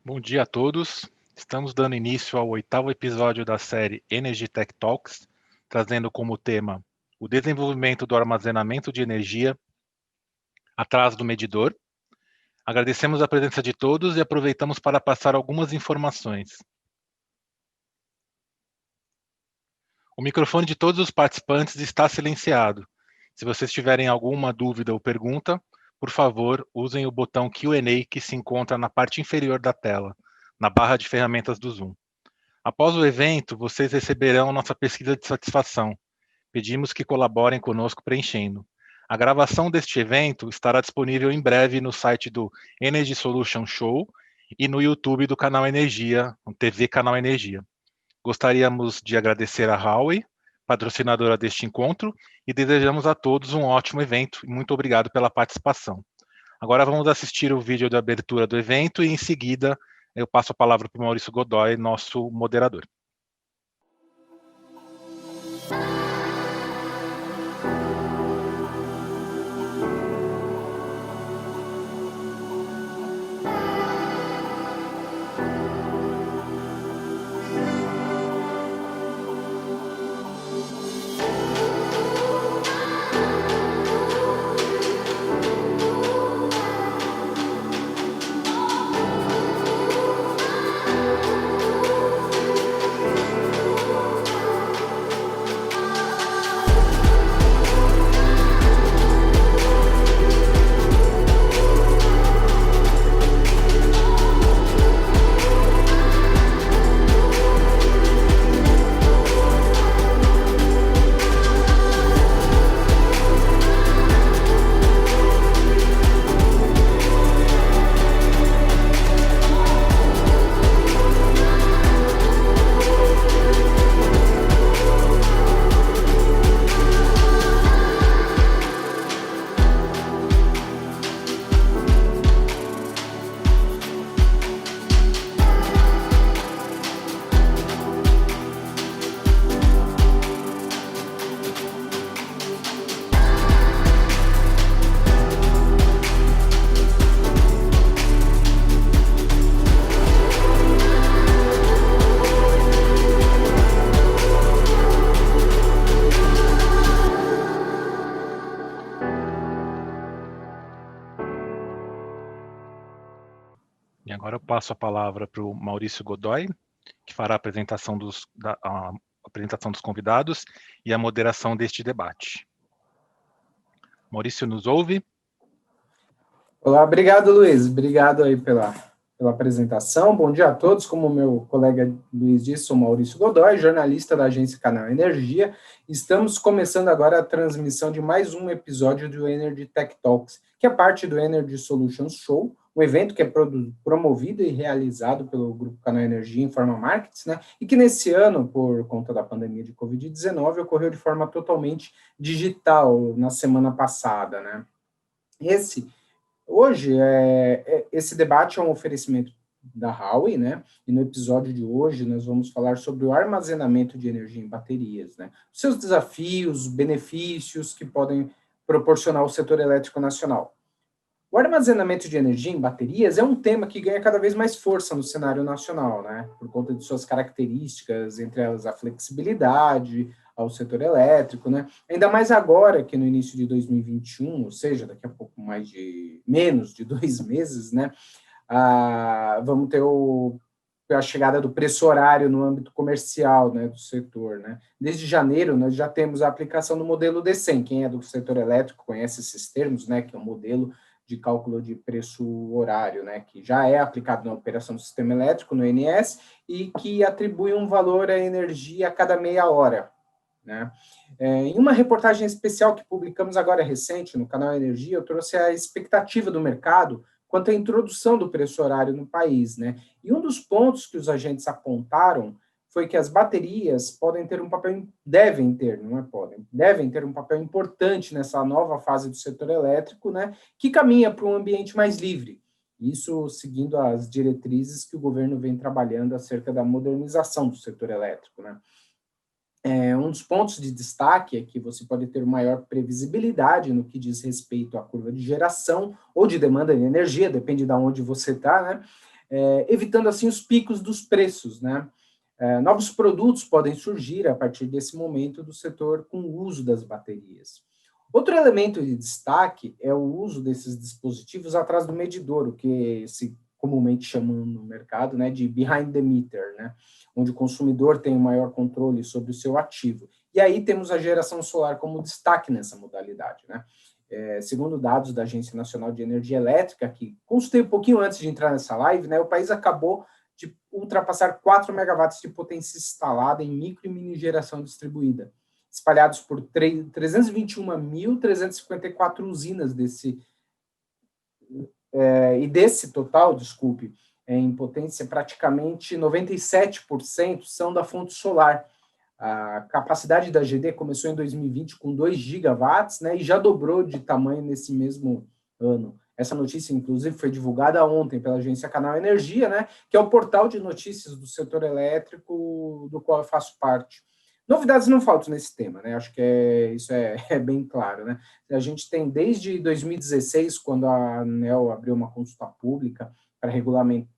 Bom dia a todos. Estamos dando início ao 8º episódio da série Energy Tech Talks, trazendo como tema o desenvolvimento do armazenamento de energia atrás do medidor. Agradecemos a presença de todos e aproveitamos para passar algumas informações. O microfone de todos os participantes está silenciado. Se vocês tiverem alguma dúvida ou pergunta, por favor, usem o botão Q&A que se encontra na parte inferior da tela, na barra de ferramentas do Zoom. Após o evento, vocês receberão nossa pesquisa de satisfação. Pedimos que colaborem conosco preenchendo. A gravação deste evento estará disponível em breve no site do Energy Solution Show e no YouTube do Canal Energia, no TV Canal Energia. Gostaríamos de agradecer a Huawei, patrocinadora deste encontro, e desejamos a todos um ótimo evento. Muito obrigado pela participação. Agora vamos assistir o vídeo de abertura do evento e, em seguida, eu passo a palavra para o Maurício Godoy, nosso moderador. E agora eu passo a palavra para o Maurício Godoy, que fará a apresentação dos convidados e a moderação deste debate. Maurício, nos ouve? Olá, obrigado, Luiz. Obrigado aí pela apresentação. Bom dia a todos. Como o meu colega Luiz disse, sou Maurício Godoy, jornalista da agência Canal Energia. Estamos começando agora a transmissão de mais um episódio do Energy Tech Talks, que é parte do Energy Solutions Show, um evento que é promovido e realizado pelo Grupo Canal Energia Informa Markets, né? E que nesse ano, por conta da pandemia de Covid-19, ocorreu de forma totalmente digital na semana passada, né? Hoje, esse debate é um oferecimento da Huawei, né? E no episódio de hoje nós vamos falar sobre o armazenamento de energia em baterias, né? Os seus desafios, benefícios que podem proporcionar ao setor elétrico nacional. O armazenamento de energia em baterias é um tema que ganha cada vez mais força no cenário nacional, né? Por conta de suas características, entre elas a flexibilidade ao setor elétrico, né? Ainda mais agora que no início de 2021, ou seja, daqui a pouco menos de 2 meses, né? Vamos ter a chegada do preço horário no âmbito comercial, né, do setor, né? Desde janeiro, nós já temos a aplicação do modelo D100. Quem é do setor elétrico conhece esses termos, né, que é um modelo de cálculo de preço horário, né, que já é aplicado na operação do sistema elétrico, no ENS, e que atribui um valor à energia a cada meia hora, né? Em uma reportagem especial que publicamos agora recente no Canal Energia, eu trouxe a expectativa do mercado quanto à introdução do preço horário no país, né? E um dos pontos que os agentes apontaram foi que as baterias devem ter um papel importante nessa nova fase do setor elétrico, né, que caminha para um ambiente mais livre. Isso seguindo as diretrizes que o governo vem trabalhando acerca da modernização do setor elétrico, né. Um dos pontos de destaque é que você pode ter maior previsibilidade no que diz respeito à curva de geração ou de demanda de energia, depende de onde você está, né? evitando assim os picos dos preços, né? Novos produtos podem surgir a partir desse momento do setor com o uso das baterias. Outro elemento de destaque é o uso desses dispositivos atrás do medidor, o que se comumente chamam no mercado, né, de behind the meter, né, onde o consumidor tem um maior controle sobre o seu ativo. E aí temos a geração solar como destaque nessa modalidade, né. Segundo dados da Agência Nacional de Energia Elétrica, que consultei um pouquinho antes de entrar nessa live, né, o país acabou de ultrapassar 4 megawatts de potência instalada em micro e mini geração distribuída, espalhados por 321.354 usinas desse total, desculpe, em potência, praticamente 97% são da fonte solar. A capacidade da GD começou em 2020 com 2 gigawatts, né, e já dobrou de tamanho nesse mesmo ano. Essa notícia, inclusive, foi divulgada ontem pela agência Canal Energia, né, que é o portal de notícias do setor elétrico do qual eu faço parte. Novidades não faltam nesse tema, né? Acho que isso é bem claro, né? A gente tem desde 2016, quando a ANEEL abriu uma consulta pública para regulamento.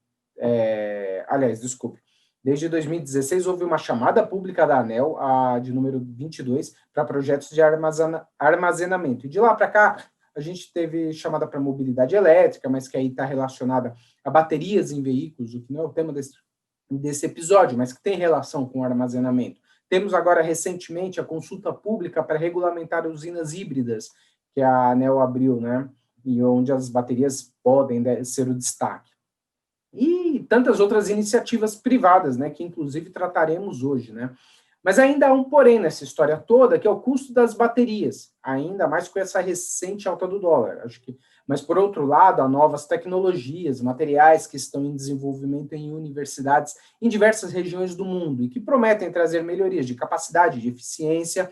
Desde 2016 houve uma chamada pública da ANEEL, de número 22, para projetos de armazenamento. E de lá para cá, a gente teve chamada para mobilidade elétrica, mas que aí está relacionada a baterias em veículos, o que não é o tema desse episódio, mas que tem relação com o armazenamento. Temos agora, recentemente, a consulta pública para regulamentar usinas híbridas, que a ANEEL abriu, né? E onde as baterias podem ser o destaque. E tantas outras iniciativas privadas, né? Que, inclusive, trataremos hoje, né? Mas ainda há um porém nessa história toda, que é o custo das baterias, ainda mais com essa recente alta do dólar. Acho que, mas, por outro lado, há novas tecnologias, materiais que estão em desenvolvimento em universidades em diversas regiões do mundo e que prometem trazer melhorias de capacidade, de eficiência,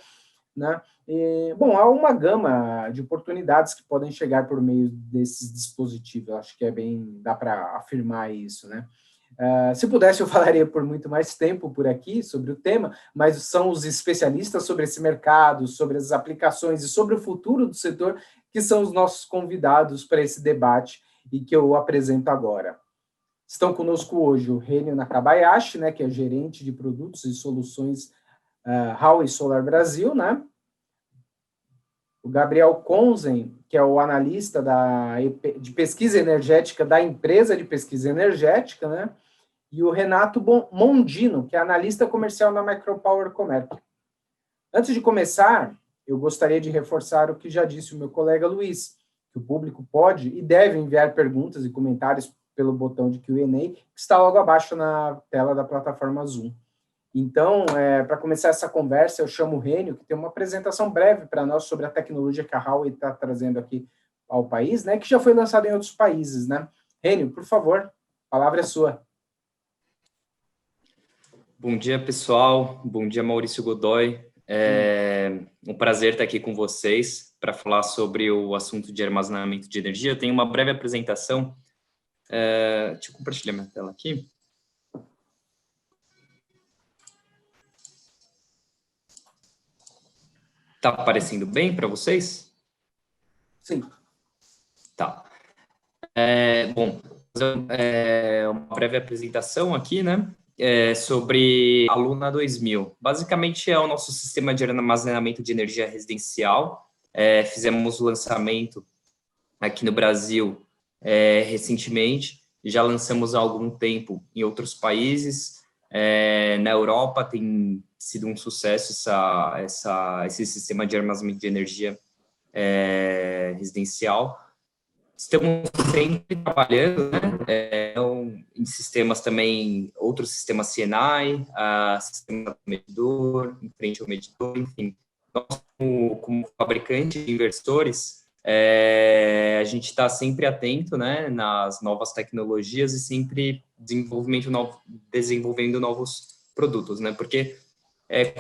né? Há uma gama de oportunidades que podem chegar por meio desses dispositivos. Acho que dá para afirmar isso, né? Se pudesse, eu falaria por muito mais tempo por aqui sobre o tema, mas são os especialistas sobre esse mercado, sobre as aplicações e sobre o futuro do setor que são os nossos convidados para esse debate e que eu apresento agora. Estão conosco hoje o Rênio Nakabayashi, né, que é gerente de produtos e soluções Howie Solar Brasil, né? O Gabriel Konzen, que é o analista de pesquisa energética da empresa de pesquisa energética, né? E o Renato Mondino, que é analista comercial na Micropower Comerc. Antes de começar, eu gostaria de reforçar o que já disse o meu colega Luiz, que o público pode e deve enviar perguntas e comentários pelo botão de Q&A, que está logo abaixo na tela da plataforma Zoom. Então, para começar essa conversa, eu chamo o Rênio, que tem uma apresentação breve para nós sobre a tecnologia que a Howie está trazendo aqui ao país, né, que já foi lançada em outros países, né? Rênio, por favor, a palavra é sua. Bom dia, pessoal. Bom dia, Maurício Godoy. É um prazer estar aqui com vocês para falar sobre o assunto de armazenamento de energia. Eu tenho uma breve apresentação. Deixa eu compartilhar minha tela aqui. Está aparecendo bem para vocês? Sim. Tá. Uma breve apresentação aqui, né? Sobre a Luna 2000. Basicamente, é o nosso sistema de armazenamento de energia residencial. Fizemos o lançamento aqui no Brasil recentemente. Já lançamos há algum tempo em outros países. Na Europa tem sido um sucesso esse sistema de armazenamento de energia residencial. Estamos sempre trabalhando, né, em sistemas também, outros sistemas CNI, sistema medidor, em frente ao medidor, enfim. Nós, como fabricante de inversores, a gente está sempre atento, né, nas novas tecnologias e sempre desenvolvendo novos produtos, né, porque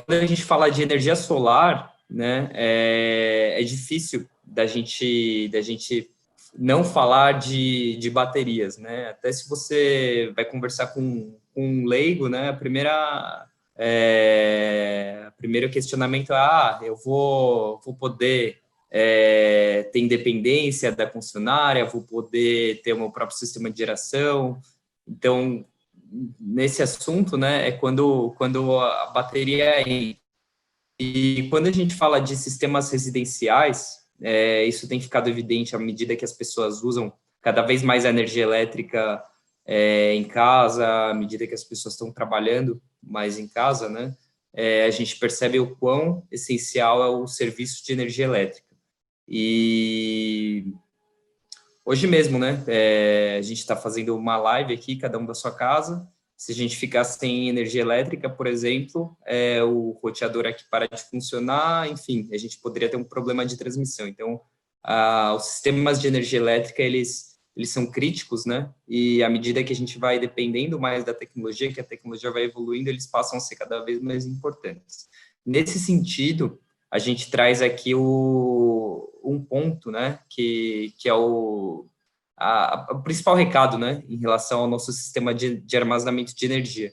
quando a gente fala de energia solar, né, é difícil da gente não falar de baterias, né? Até se você vai conversar com um leigo, né? O primeiro questionamento é: eu vou poder ter independência da concessionária, vou poder ter o meu próprio sistema de geração, Então, nesse assunto, né, é quando a bateria entra. E quando a gente fala de sistemas residenciais, isso tem ficado evidente à medida que as pessoas usam cada vez mais a energia elétrica em casa, à medida que as pessoas estão trabalhando mais em casa, né? A gente percebe o quão essencial é o serviço de energia elétrica. E hoje mesmo, né? A gente está fazendo uma live aqui, cada um da sua casa. Se a gente ficar sem energia elétrica, por exemplo, o roteador aqui para de funcionar, enfim, a gente poderia ter um problema de transmissão. Então, os sistemas de energia elétrica, eles são críticos, né? E à medida que a gente vai dependendo mais da tecnologia, que a tecnologia vai evoluindo, eles passam a ser cada vez mais importantes. Nesse sentido, a gente traz aqui um ponto, né? Que é o principal recado, né, em relação ao nosso sistema de armazenamento de energia,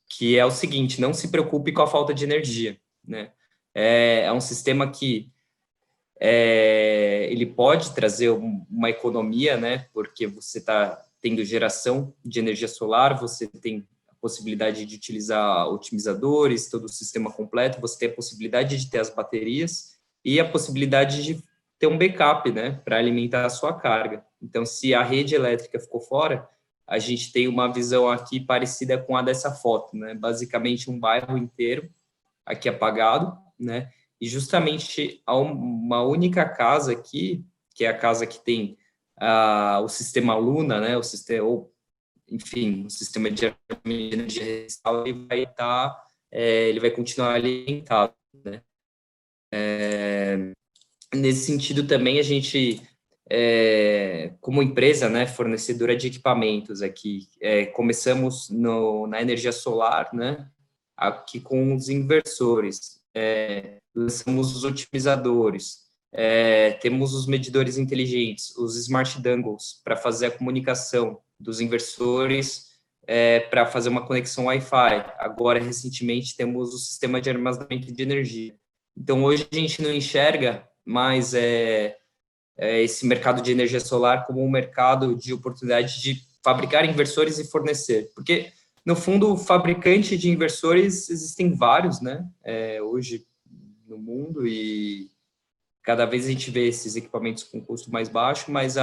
que é o seguinte: não se preocupe com a falta de energia, né? É um sistema que ele pode trazer uma economia, né, porque você está tendo geração de energia solar, você tem a possibilidade de utilizar otimizadores, todo o sistema completo, você tem a possibilidade de ter as baterias e a possibilidade de ter um backup, né, para alimentar a sua carga. Então, se a rede elétrica ficou fora, a gente tem uma visão aqui parecida com a dessa foto, né? Basicamente um bairro inteiro aqui apagado, né? E justamente uma única casa aqui, que é a casa que tem o sistema Luna, né? O sistema, ou, enfim, o sistema de energia residencial, ele vai continuar alimentado, né? Nesse sentido também a gente, como empresa, né, fornecedora de equipamentos aqui, começamos na energia solar, né, aqui com os inversores, lançamos os otimizadores, temos os medidores inteligentes, os smart dongles para fazer a comunicação dos inversores, para fazer uma conexão Wi-Fi. Agora, recentemente, temos o sistema de armazenamento de energia. Então, hoje a gente não enxerga mais esse mercado de energia solar como um mercado de oportunidade de fabricar inversores e fornecer. Porque, no fundo, fabricante de inversores existem vários, né? Hoje no mundo, e cada vez a gente vê esses equipamentos com custo mais baixo, mas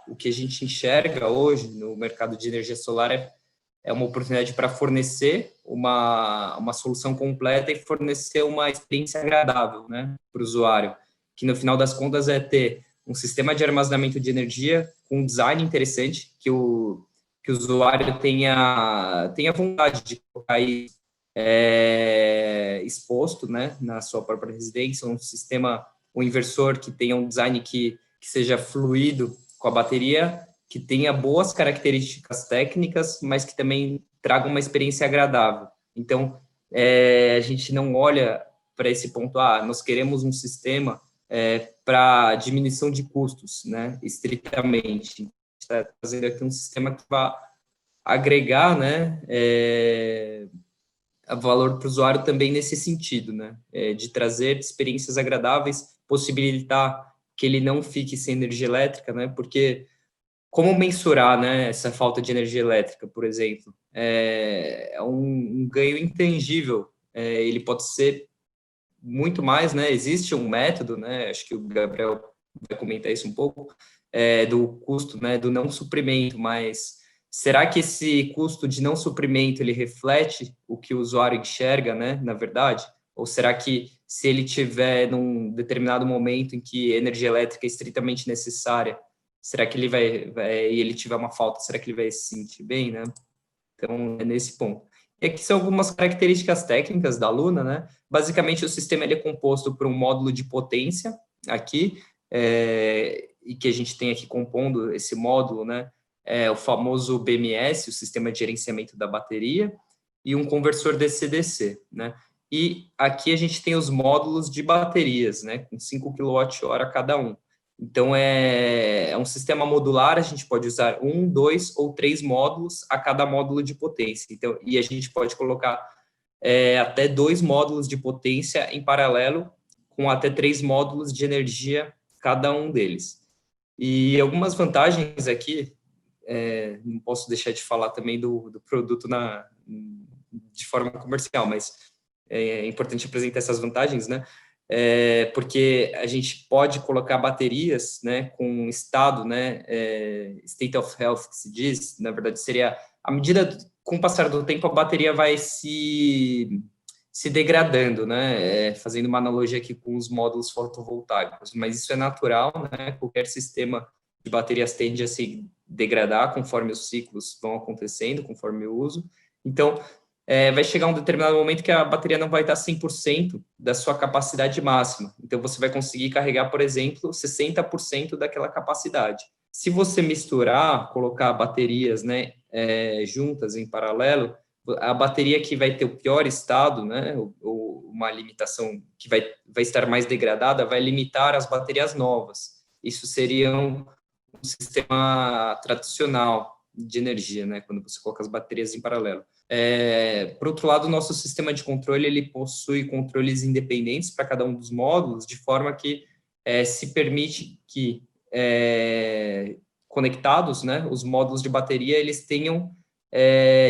o que a gente enxerga hoje no mercado de energia solar é uma oportunidade para fornecer uma solução completa e fornecer uma experiência agradável, né, para o usuário, que no final das contas é ter um sistema de armazenamento de energia com um design interessante, que o usuário tenha vontade de colocar aí exposto, né, na sua própria residência, um inversor que tenha um design que seja fluido com a bateria, que tenha boas características técnicas, mas que também traga uma experiência agradável. Então, a gente não olha para esse ponto, nós queremos um sistema para diminuição de custos, né, estritamente. A gente está fazendo aqui um sistema que vai agregar, né, valor para o usuário também nesse sentido, né, de trazer experiências agradáveis, possibilitar que ele não fique sem energia elétrica, né, porque como mensurar, né, essa falta de energia elétrica, por exemplo? É um ganho intangível. Ele pode ser muito mais, né? Existe um método, né? Acho que o Gabriel vai comentar isso um pouco, do custo, né? Do não suprimento. Mas será que esse custo de não suprimento ele reflete o que o usuário enxerga, né? Na verdade? Ou será que se ele tiver num determinado momento em que a energia elétrica é estritamente necessária, será que ele e ele tiver uma falta, será que ele vai se sentir bem, né? Então, é nesse ponto. E aqui são algumas características técnicas da Luna, né? Basicamente, o sistema ele é composto por um módulo de potência aqui, e que a gente tem aqui compondo esse módulo, né? O famoso BMS, o Sistema de Gerenciamento da Bateria, e um conversor DC-DC, né? E aqui a gente tem os módulos de baterias, né? Com 5 kWh cada um. Então, é um sistema modular, a gente pode usar 1, 2 ou 3 módulos a cada módulo de potência. Então, e a gente pode colocar até 2 módulos de potência em paralelo, com até 3 módulos de energia cada um deles. E algumas vantagens aqui não posso deixar de falar também do produto de forma comercial, mas é importante apresentar essas vantagens, né? Porque a gente pode colocar baterias, né, com estado, né, state of health, que se diz, na verdade seria, à medida, com o passar do tempo, a bateria vai se degradando, né, fazendo uma analogia aqui com os módulos fotovoltaicos, mas isso é natural, né, qualquer sistema de baterias tende a se degradar conforme os ciclos vão acontecendo, conforme o uso, então, vai chegar um determinado momento que a bateria não vai estar 100% da sua capacidade máxima. Então, você vai conseguir carregar, por exemplo, 60% daquela capacidade. Se você misturar, colocar baterias, né, juntas em paralelo, a bateria que vai ter o pior estado, né, ou uma limitação que vai estar mais degradada, vai limitar as baterias novas. Isso seria um sistema tradicional de energia, né, quando você coloca as baterias em paralelo. Por outro lado, o nosso sistema de controle ele possui controles independentes para cada um dos módulos, de forma que se permite que conectados, né, os módulos de bateria eles tenham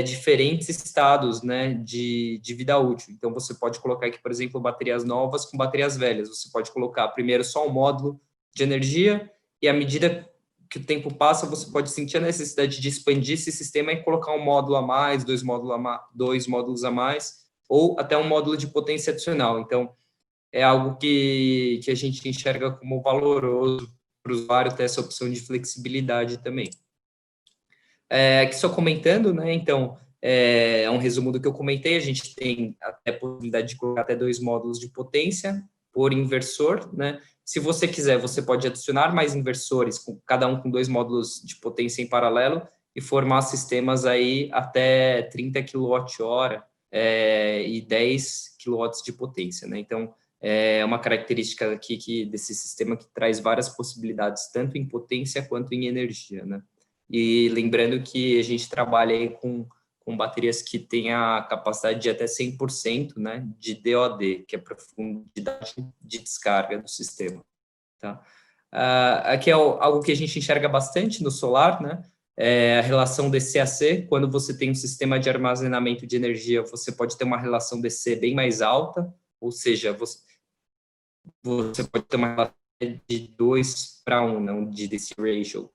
diferentes estados, né, de vida útil. Então, você pode colocar aqui, por exemplo, baterias novas com baterias velhas. Você pode colocar primeiro só um módulo de energia e, à medida que o tempo passa, você pode sentir a necessidade de expandir esse sistema e colocar um módulo a mais, dois módulos a mais, ou até um módulo de potência adicional. Então, é algo que a gente enxerga como valoroso para o usuário ter essa opção de flexibilidade também. Aqui só comentando, né, então, é um resumo do que eu comentei, a gente tem até a possibilidade de colocar até 2 módulos de potência por inversor, né. Se você quiser, você pode adicionar mais inversores, cada um com 2 módulos de potência em paralelo, e formar sistemas aí até 30 kWh e 10 kW de potência, né? Então, é uma característica aqui desse sistema que traz várias possibilidades, tanto em potência quanto em energia, né? E lembrando que a gente trabalha aí com baterias que têm a capacidade de até 100%, né, de DOD, que é profundidade de descarga do sistema. Tá? Aqui é algo que a gente enxerga bastante no solar, né, a relação DC-AC. Quando você tem um sistema de armazenamento de energia, você pode ter uma relação DC bem mais alta, ou seja, você pode ter uma relação de 2:1, não de DC ratio,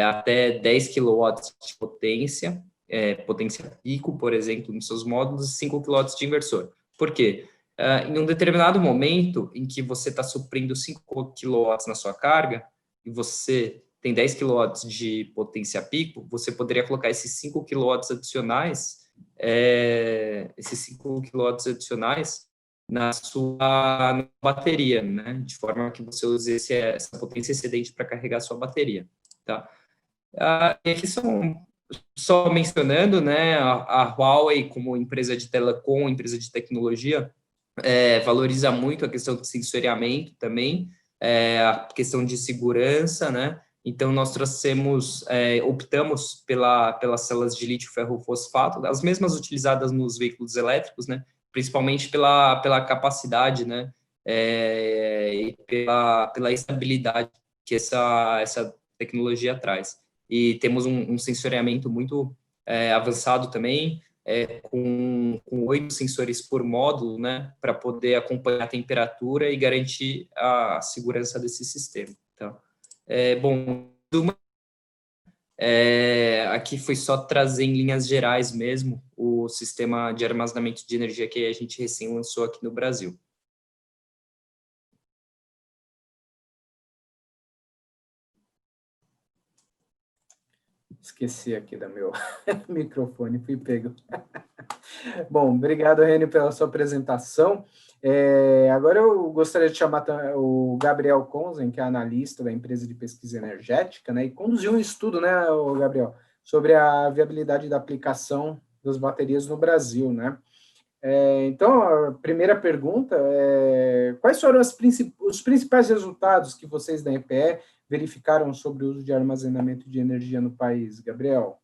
até 10 kW de potência, potência pico, por exemplo, nos seus módulos, e 5 kW de inversor. Por quê? Em um determinado momento em que você está suprindo 5 kW na sua carga, e você tem 10 kW de potência pico, você poderia colocar esses 5 kW adicionais, na sua bateria, né? De forma que você use essa potência excedente para carregar a sua bateria, tá? E aqui só mencionando, né, a Huawei como empresa de telecom, empresa de tecnologia, valoriza muito a questão de sensoriamento também, a questão de segurança, né? Então, nós optamos pelas células de lítio ferrofosfato, as mesmas utilizadas nos veículos elétricos, né? Principalmente pela capacidade, né? E pela estabilidade que essa tecnologia traz. E temos um sensoriamento muito avançado também, com 8 sensores por módulo, né, para poder acompanhar a temperatura e garantir a segurança desse sistema. Tá? Aqui foi só trazer em linhas gerais mesmo o sistema de armazenamento de energia que a gente recém lançou aqui no Brasil. Esqueci aqui do meu microfone, fui pego. Bom, obrigado, Reni, pela sua apresentação. Agora eu gostaria de chamar o Gabriel Konzen, que é analista da empresa de pesquisa energética, né, e conduziu um estudo, né, o Gabriel, sobre a viabilidade da aplicação das baterias no Brasil, né? Então, a primeira pergunta é: quais foram os principais resultados que vocês da EPE verificaram sobre o uso de armazenamento de energia no país, Gabriel?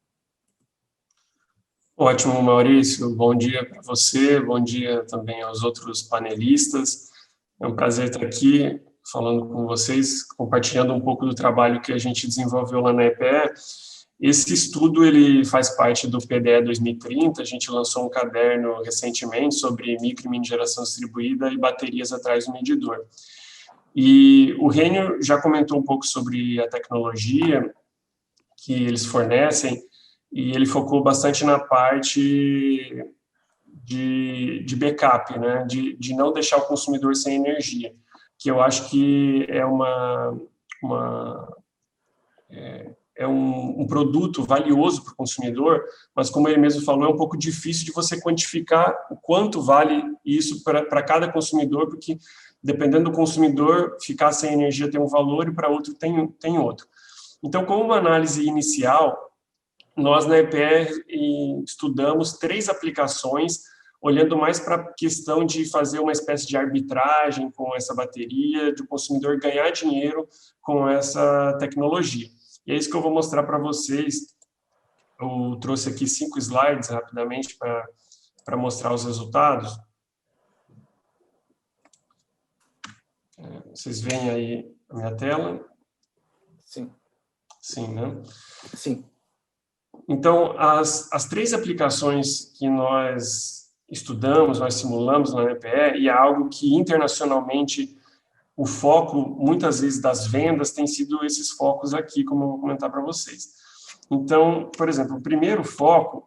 Ótimo, Maurício. Bom dia para você, bom dia também aos outros panelistas. É um prazer estar aqui falando com vocês, compartilhando um pouco do trabalho que a gente desenvolveu lá na EPE. Esse estudo ele faz parte do PDE 2030, a gente lançou um caderno recentemente sobre micro e mini geração distribuída e baterias atrás do medidor. E o Rênio já comentou um pouco sobre a tecnologia que eles fornecem, e ele focou bastante na parte de backup, né, de não deixar o consumidor sem energia, que eu acho que é um produto valioso para o consumidor, mas como ele mesmo falou, é um pouco difícil de você quantificar o quanto vale isso para cada consumidor, porque dependendo do consumidor, ficar sem energia tem um valor e para outro tem outro. Então, como uma análise inicial, nós na EPR estudamos 3 aplicações, olhando mais para a questão de fazer uma espécie de arbitragem com essa bateria, de o consumidor ganhar dinheiro com essa tecnologia. E é isso que eu vou mostrar para vocês. Eu trouxe aqui 5 slides rapidamente para mostrar os resultados. Vocês veem aí a minha tela? Sim. Sim, né? Sim. Então, as 3 aplicações que nós estudamos, nós simulamos na EPE, e é algo que internacionalmente o foco, muitas vezes, das vendas tem sido esses focos aqui, como eu vou comentar para vocês. Então, por exemplo, o primeiro foco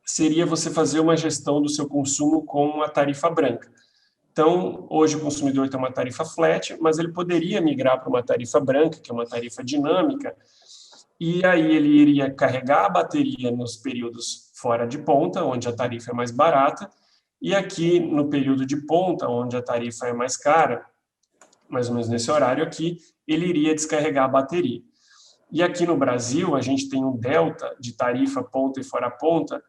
seria você fazer uma gestão do seu consumo com a tarifa branca. Então, hoje o consumidor tem uma tarifa flat, mas ele poderia migrar para uma tarifa branca, que é uma tarifa dinâmica, e aí ele iria carregar a bateria nos períodos fora de ponta, onde a tarifa é mais barata, e aqui no período de ponta, onde a tarifa é mais cara, mais ou menos nesse horário aqui, ele iria descarregar a bateria. E aqui no Brasil, a gente tem um delta de tarifa ponta e fora ponta,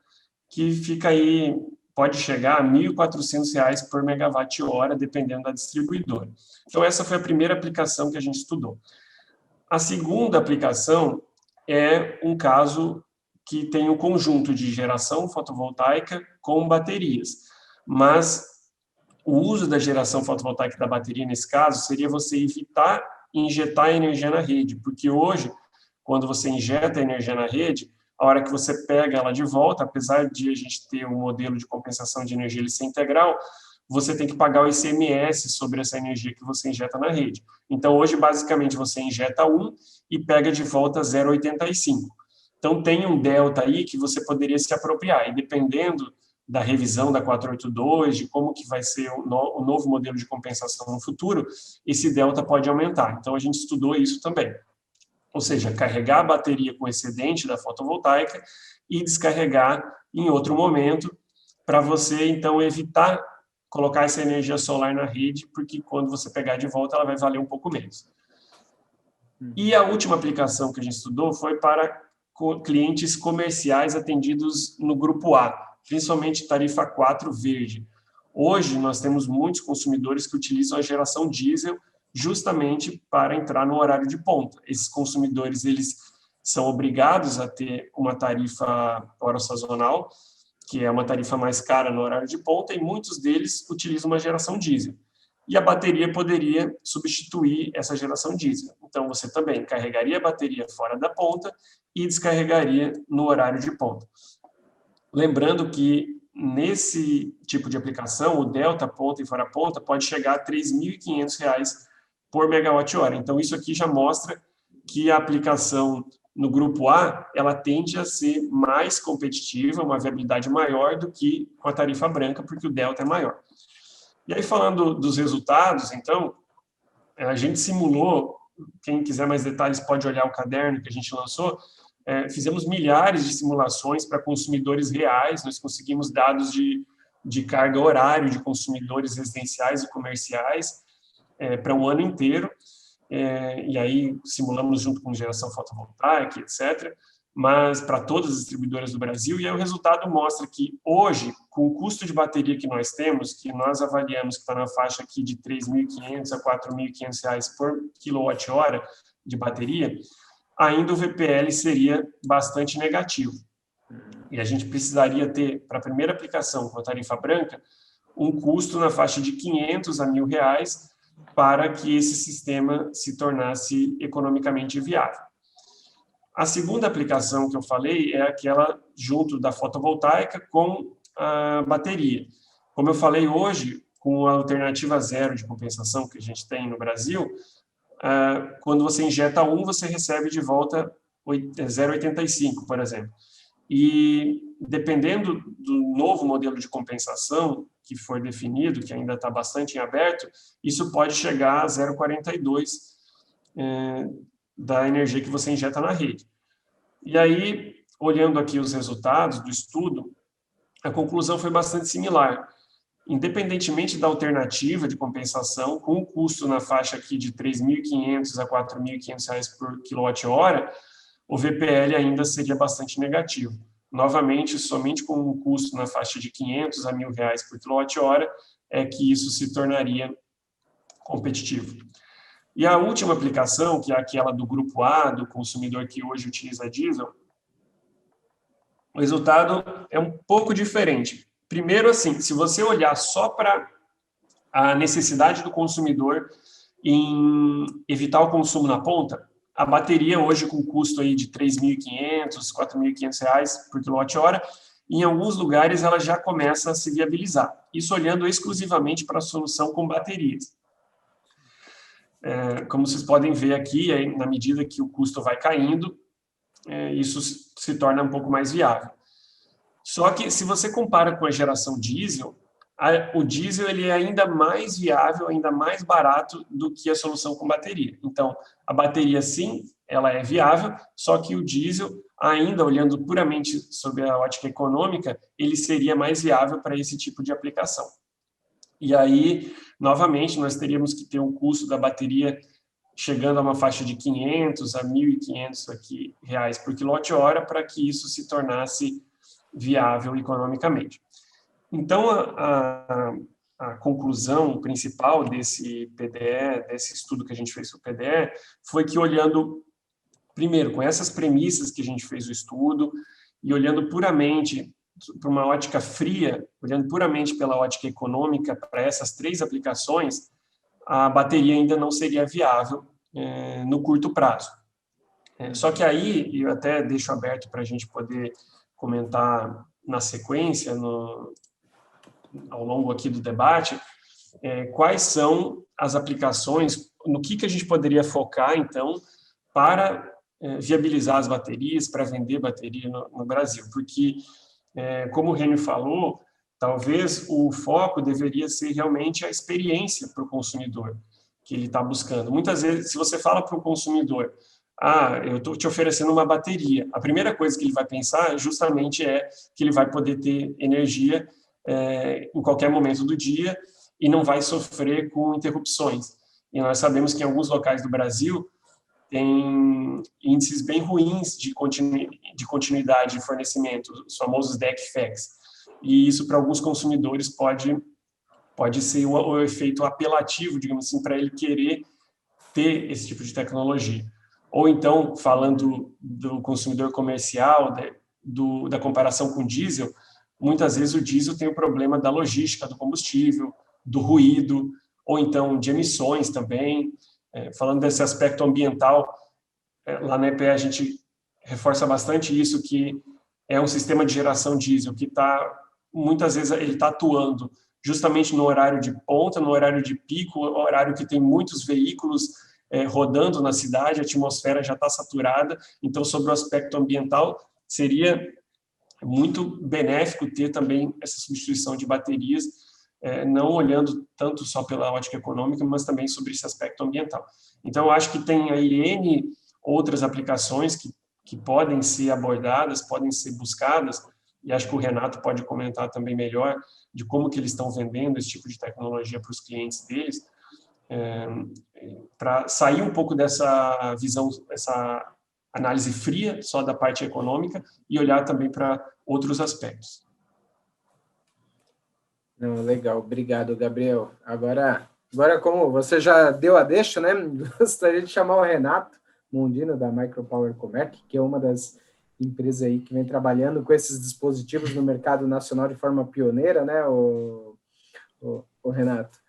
que fica aí, pode chegar a R$ 1.400 por megawatt-hora, dependendo da distribuidora. Então, essa foi a primeira aplicação que a gente estudou. A segunda aplicação é um caso que tem um conjunto de geração fotovoltaica com baterias, mas o uso da geração fotovoltaica da bateria, nesse caso, seria você evitar injetar energia na rede, porque hoje, quando você injeta energia na rede, a hora que você pega ela de volta, apesar de a gente ter um modelo de compensação de energia ele ser integral, você tem que pagar o ICMS sobre essa energia que você injeta na rede. Então, hoje, basicamente, você injeta 1 e pega de volta 0,85. Então, tem um delta aí que você poderia se apropriar, e dependendo da revisão da 482, de como que vai ser o novo modelo de compensação no futuro, esse delta pode aumentar. Então, a gente estudou isso também. Ou seja, carregar a bateria com excedente da fotovoltaica e descarregar em outro momento, para você, então, evitar colocar essa energia solar na rede, porque quando você pegar de volta, ela vai valer um pouco menos. E a última aplicação que a gente estudou foi para clientes comerciais atendidos no grupo A, principalmente tarifa 4 verde. Hoje, nós temos muitos consumidores que utilizam a geração diesel justamente para entrar no horário de ponta. Esses consumidores, eles são obrigados a ter uma tarifa hora sazonal, que é uma tarifa mais cara no horário de ponta, e muitos deles utilizam uma geração diesel. E a bateria poderia substituir essa geração diesel. Então, você também carregaria a bateria fora da ponta e descarregaria no horário de ponta. Lembrando que, nesse tipo de aplicação, o delta ponta e fora ponta pode chegar a R$ 3.500 por megawatt-hora. Então, isso aqui já mostra que a aplicação no grupo A, ela tende a ser mais competitiva, uma viabilidade maior do que com a tarifa branca, porque o delta é maior. E aí, falando dos resultados, então, a gente simulou, quem quiser mais detalhes pode olhar o caderno que a gente lançou, fizemos milhares de simulações para consumidores reais, nós conseguimos dados de carga horário de consumidores residenciais e comerciais para um ano inteiro, e aí simulamos junto com geração fotovoltaica, etc., mas para todas as distribuidoras do Brasil, e aí o resultado mostra que hoje, com o custo de bateria que nós temos, que nós avaliamos que está na faixa aqui de R$ 3.500 a R$ 4.500 por quilowatt-hora de bateria, ainda o VPL seria bastante negativo. E a gente precisaria ter, para a primeira aplicação com a tarifa branca, um custo na faixa de R$ 500 a R$ 1.000 para que esse sistema se tornasse economicamente viável. A segunda aplicação que eu falei é aquela junto da fotovoltaica com a bateria. Como eu falei hoje, com a alternativa zero de compensação que a gente tem no Brasil, quando você injeta 1, você recebe de volta 0,85, por exemplo. E dependendo do novo modelo de compensação que for definido, que ainda está bastante em aberto, isso pode chegar a 0,42 da energia que você injeta na rede. E aí, olhando aqui os resultados do estudo, a conclusão foi bastante similar. Independentemente da alternativa de compensação, com um custo na faixa aqui de R$ 3.500 a R$ 4.500 por quilowatt-hora, o VPL ainda seria bastante negativo. Novamente, somente com um custo na faixa de R$ 500 a R$ 1.000 por quilowatt-hora é que isso se tornaria competitivo. E a última aplicação, que é aquela do grupo A, do consumidor que hoje utiliza diesel, o resultado é um pouco diferente. Primeiro, assim, se você olhar só para a necessidade do consumidor em evitar o consumo na ponta, a bateria hoje com custo aí de R$ 3.500, R$ 4.500 por quilowatt-hora, em alguns lugares ela já começa a se viabilizar. Isso olhando exclusivamente para a solução com baterias. Como vocês podem ver aqui, na medida que o custo vai caindo, isso se torna um pouco mais viável. Só que, se você compara com a geração diesel, o diesel ele é ainda mais viável, ainda mais barato do que a solução com bateria. Então, a bateria, sim, ela é viável, só que o diesel, ainda olhando puramente sob a ótica econômica, ele seria mais viável para esse tipo de aplicação. E aí, novamente, nós teríamos que ter um custo da bateria chegando a uma faixa de 500 a 1.500 aqui, reais por quilowatt-hora para que isso se tornasse viável economicamente. Então, a conclusão principal desse PDE, desse estudo que a gente fez sobre o PDE, foi que olhando, primeiro, com essas premissas que a gente fez o estudo, e olhando puramente para uma ótica fria, olhando puramente pela ótica econômica para essas três aplicações, a bateria ainda não seria viável no curto prazo. Só que aí, eu até deixo aberto para a gente poder comentar na sequência, ao longo aqui do debate, quais são as aplicações, no que a gente poderia focar, então, para viabilizar as baterias, para vender bateria no Brasil. Porque, como o Renio falou, talvez o foco deveria ser realmente a experiência para o consumidor que ele está buscando. Muitas vezes, se você fala para o consumidor, eu estou te oferecendo uma bateria, a primeira coisa que ele vai pensar justamente é que ele vai poder ter energia em qualquer momento do dia e não vai sofrer com interrupções. E nós sabemos que em alguns locais do Brasil tem índices bem ruins de continuidade de fornecimento, os famosos DEC-FECs. E isso, para alguns consumidores, pode ser o efeito apelativo, digamos assim, para ele querer ter esse tipo de tecnologia. Ou então, falando do consumidor comercial, da comparação com o diesel, muitas vezes o diesel tem o problema da logística do combustível, do ruído, ou então de emissões também. Falando desse aspecto ambiental, lá na EPE a gente reforça bastante isso, que é um sistema de geração diesel que muitas vezes ele está atuando justamente no horário de ponta, no horário de pico, horário que tem muitos veículos rodando na cidade, a atmosfera já está saturada. Então, sobre o aspecto ambiental, seria muito benéfico ter também essa substituição de baterias, não olhando tanto só pela ótica econômica, mas também sobre esse aspecto ambiental. Então, eu acho que tem aí N outras aplicações que podem ser abordadas, podem ser buscadas, e acho que o Renato pode comentar também melhor de como que eles estão vendendo esse tipo de tecnologia para os clientes deles, para sair um pouco dessa visão, essa análise fria só da parte econômica e olhar também para outros aspectos. Não, legal, obrigado, Gabriel. Agora, como você já deu a deixa, né? Gostaria de chamar o Renato Mondino, da Micropower Comerc, que é uma das empresas aí que vem trabalhando com esses dispositivos no mercado nacional de forma pioneira, né, o Renato?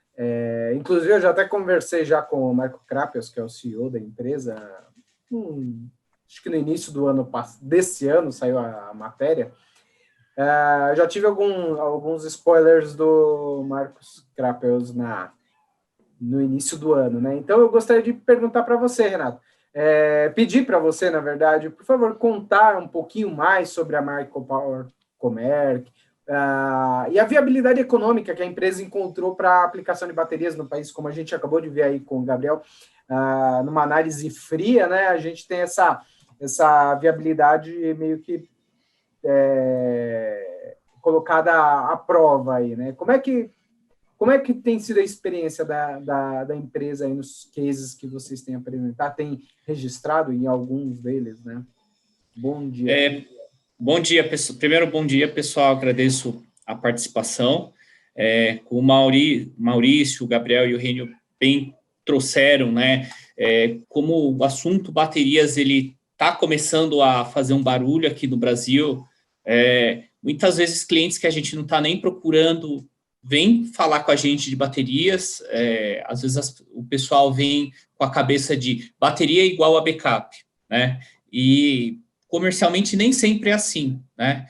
Inclusive, eu já até conversei já com o Marco Krapios, que é o CEO da empresa, acho que no início desse ano saiu a matéria. Já tive alguns spoilers do Marcos Krapels no início do ano, né? Então eu gostaria de perguntar para você, Renato, pedir para você, na verdade, por favor, contar um pouquinho mais sobre a Micropower Comerc, e a viabilidade econômica que a empresa encontrou para a aplicação de baterias no país, como a gente acabou de ver aí com o Gabriel, numa análise fria, né? A gente tem essa viabilidade meio que colocada à prova aí, né? Como é que tem sido a experiência da empresa aí nos cases que vocês têm apresentado? Tem registrado em alguns deles, né? Bom dia. Bom dia, pessoal. Primeiro, bom dia, pessoal. Agradeço a participação. O Maurício, o Gabriel e o Rênio bem trouxeram, né? Como o assunto baterias, ele está começando a fazer um barulho aqui no Brasil. Muitas vezes clientes que a gente não está nem procurando vêm falar com a gente de baterias. Às vezes o pessoal vem com a cabeça de bateria igual a backup, né? E comercialmente nem sempre é assim, né?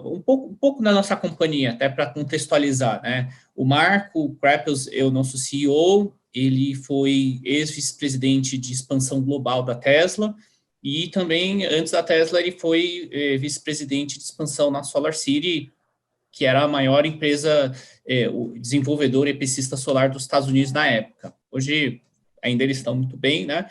Um pouco da nossa companhia, até para contextualizar, né? O Marco Krapels é o nosso CEO, ele foi ex-vice-presidente de expansão global da Tesla, e também, antes da Tesla, ele foi vice-presidente de expansão na SolarCity, que era a maior empresa, o desenvolvedor epicista solar dos Estados Unidos na época. Hoje, ainda eles estão muito bem, né?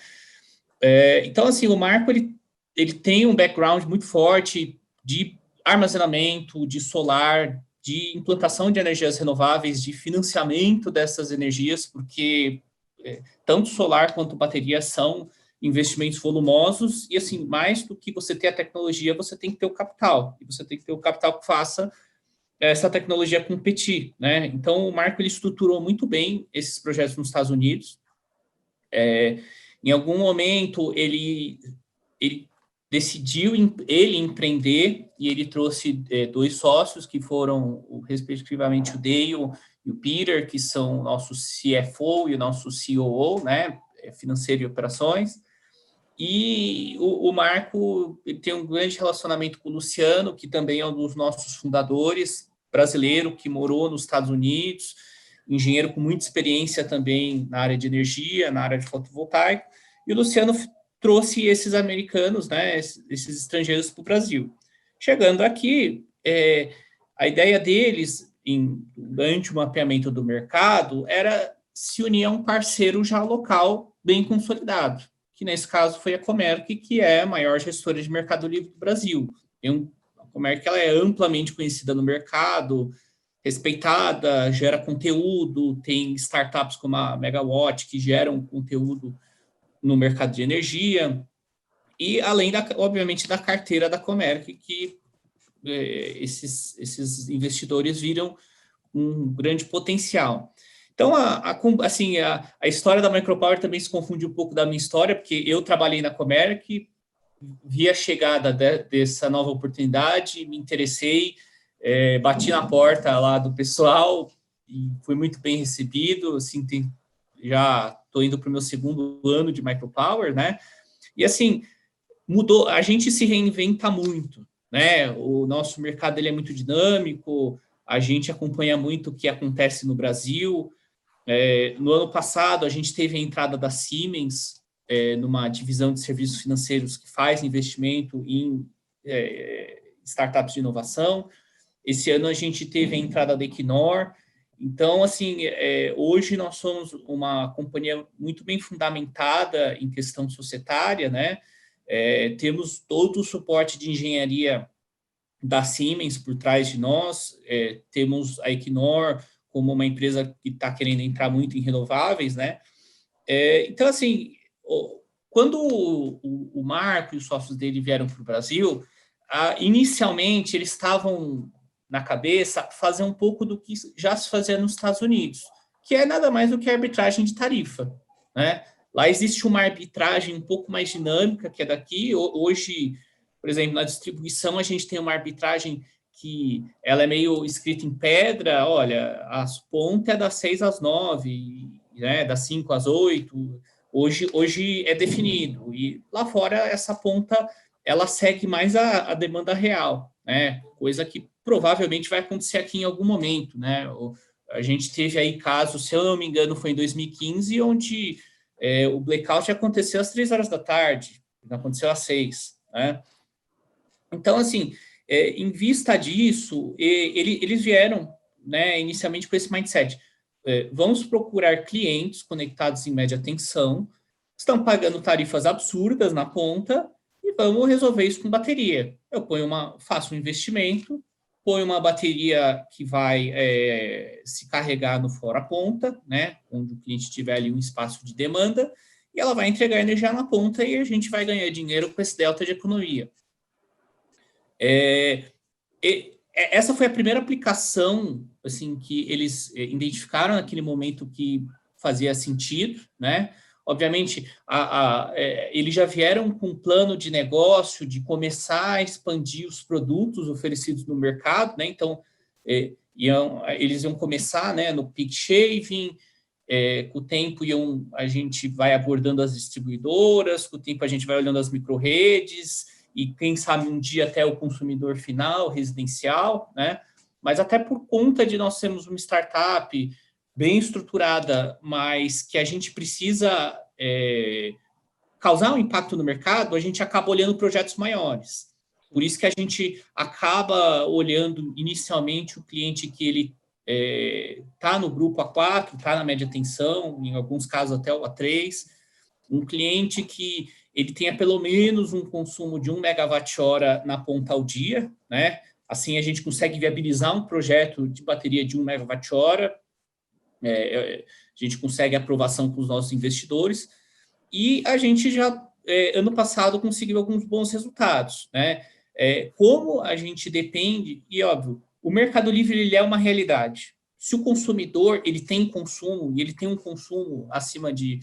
Então, assim, o Marco, ele tem um background muito forte de armazenamento, de solar, de implantação de energias renováveis, de financiamento dessas energias, porque tanto solar quanto bateria são investimentos volumosos, e assim, mais do que você ter a tecnologia, você tem que ter o capital, e você tem que ter o capital que faça essa tecnologia competir, né? Então, o Marco, ele estruturou muito bem esses projetos nos Estados Unidos. Em algum momento, ele decidiu ele empreender, e ele trouxe 2 sócios, que foram, respectivamente, o Dale e o Peter, que são o nosso CFO e o nosso COO, né? Financeiro e operações. E o Marco, ele tem um grande relacionamento com o Luciano, que também é um dos nossos fundadores, brasileiro, que morou nos Estados Unidos, engenheiro com muita experiência também na área de energia, na área de fotovoltaico, e o Luciano trouxe esses americanos, né, esses estrangeiros para o Brasil. Chegando aqui, a ideia deles, durante o mapeamento do mercado, era se unir a um parceiro já local bem consolidado, que nesse caso foi a Comerc, que é a maior gestora de mercado livre do Brasil. A Comerc, ela é amplamente conhecida no mercado, respeitada, gera conteúdo, tem startups como a Megawatt, que geram conteúdo no mercado de energia, e além, obviamente, da carteira da Comerc, que esses investidores viram um grande potencial. Então, a história da Micropower também se confunde um pouco da minha história, porque eu trabalhei na Comerc, vi a chegada dessa nova oportunidade, me interessei, bati na porta lá do pessoal e fui muito bem recebido. Assim, já estou indo para o meu 2º ano de Micropower, né? E assim, mudou, a gente se reinventa muito, né? O nosso mercado, ele é muito dinâmico, a gente acompanha muito o que acontece no Brasil. No ano passado, a gente teve a entrada da Siemens, numa divisão de serviços financeiros que faz investimento em startups de inovação. Esse ano a gente teve a entrada da Equinor. Então, assim, hoje nós somos uma companhia muito bem fundamentada em questão societária, né? Temos todo o suporte de engenharia da Siemens por trás de nós, temos a Equinor como uma empresa que está querendo entrar muito em renováveis, né? Então, assim, quando o Marco e os sócios dele vieram para o Brasil, inicialmente eles estavam na cabeça fazer um pouco do que já se fazia nos Estados Unidos, que é nada mais do que a arbitragem de tarifa, né? Lá existe uma arbitragem um pouco mais dinâmica que é daqui. Hoje, por exemplo, na distribuição, a gente tem uma arbitragem que ela é meio escrita em pedra. Olha, a ponta é das 6 às 9, né, das 5 às 8. hoje é definido. E lá fora, essa ponta, ela segue mais a demanda real, né? Coisa que provavelmente vai acontecer aqui em algum momento, né? A gente teve aí casos, se eu não me engano, foi em 2015, onde o blackout aconteceu às 3 horas da tarde, não aconteceu às 6, né? Então, assim, em vista disso, eles vieram, né, inicialmente com esse mindset. Vamos procurar clientes conectados em média tensão, estão pagando tarifas absurdas na ponta, e vamos resolver isso com bateria. Eu faço um investimento, ponho uma bateria que vai se carregar no fora ponta, né, onde o cliente tiver ali um espaço de demanda, e ela vai entregar energia na ponta e a gente vai ganhar dinheiro com esse delta de economia. Essa foi a primeira aplicação assim, que eles identificaram naquele momento que fazia sentido, né? Obviamente, eles já vieram com um plano de negócio de começar a expandir os produtos oferecidos no mercado, né? Então, eles iam começar, né, no peak shaving, com o tempo a gente vai abordando as distribuidoras, com o tempo a gente vai olhando as micro-redes, e quem sabe um dia até o consumidor final, residencial, né? Mas até por conta de nós sermos uma startup bem estruturada, mas que a gente precisa causar um impacto no mercado, a gente acaba olhando projetos maiores. Por isso que a gente acaba olhando inicialmente o cliente que ele está no grupo A4, está na média tensão, em alguns casos até o A3, um cliente que ele tenha pelo menos um consumo de 1 megawatt-hora na ponta ao dia, né? Assim, a gente consegue viabilizar um projeto de bateria de 1 megawatt-hora, a gente consegue aprovação com os nossos investidores, e a gente já, ano passado, conseguiu alguns bons resultados, né? Como a gente depende, e óbvio, o Mercado Livre ele é uma realidade. Se o consumidor ele tem consumo, e ele tem um consumo acima de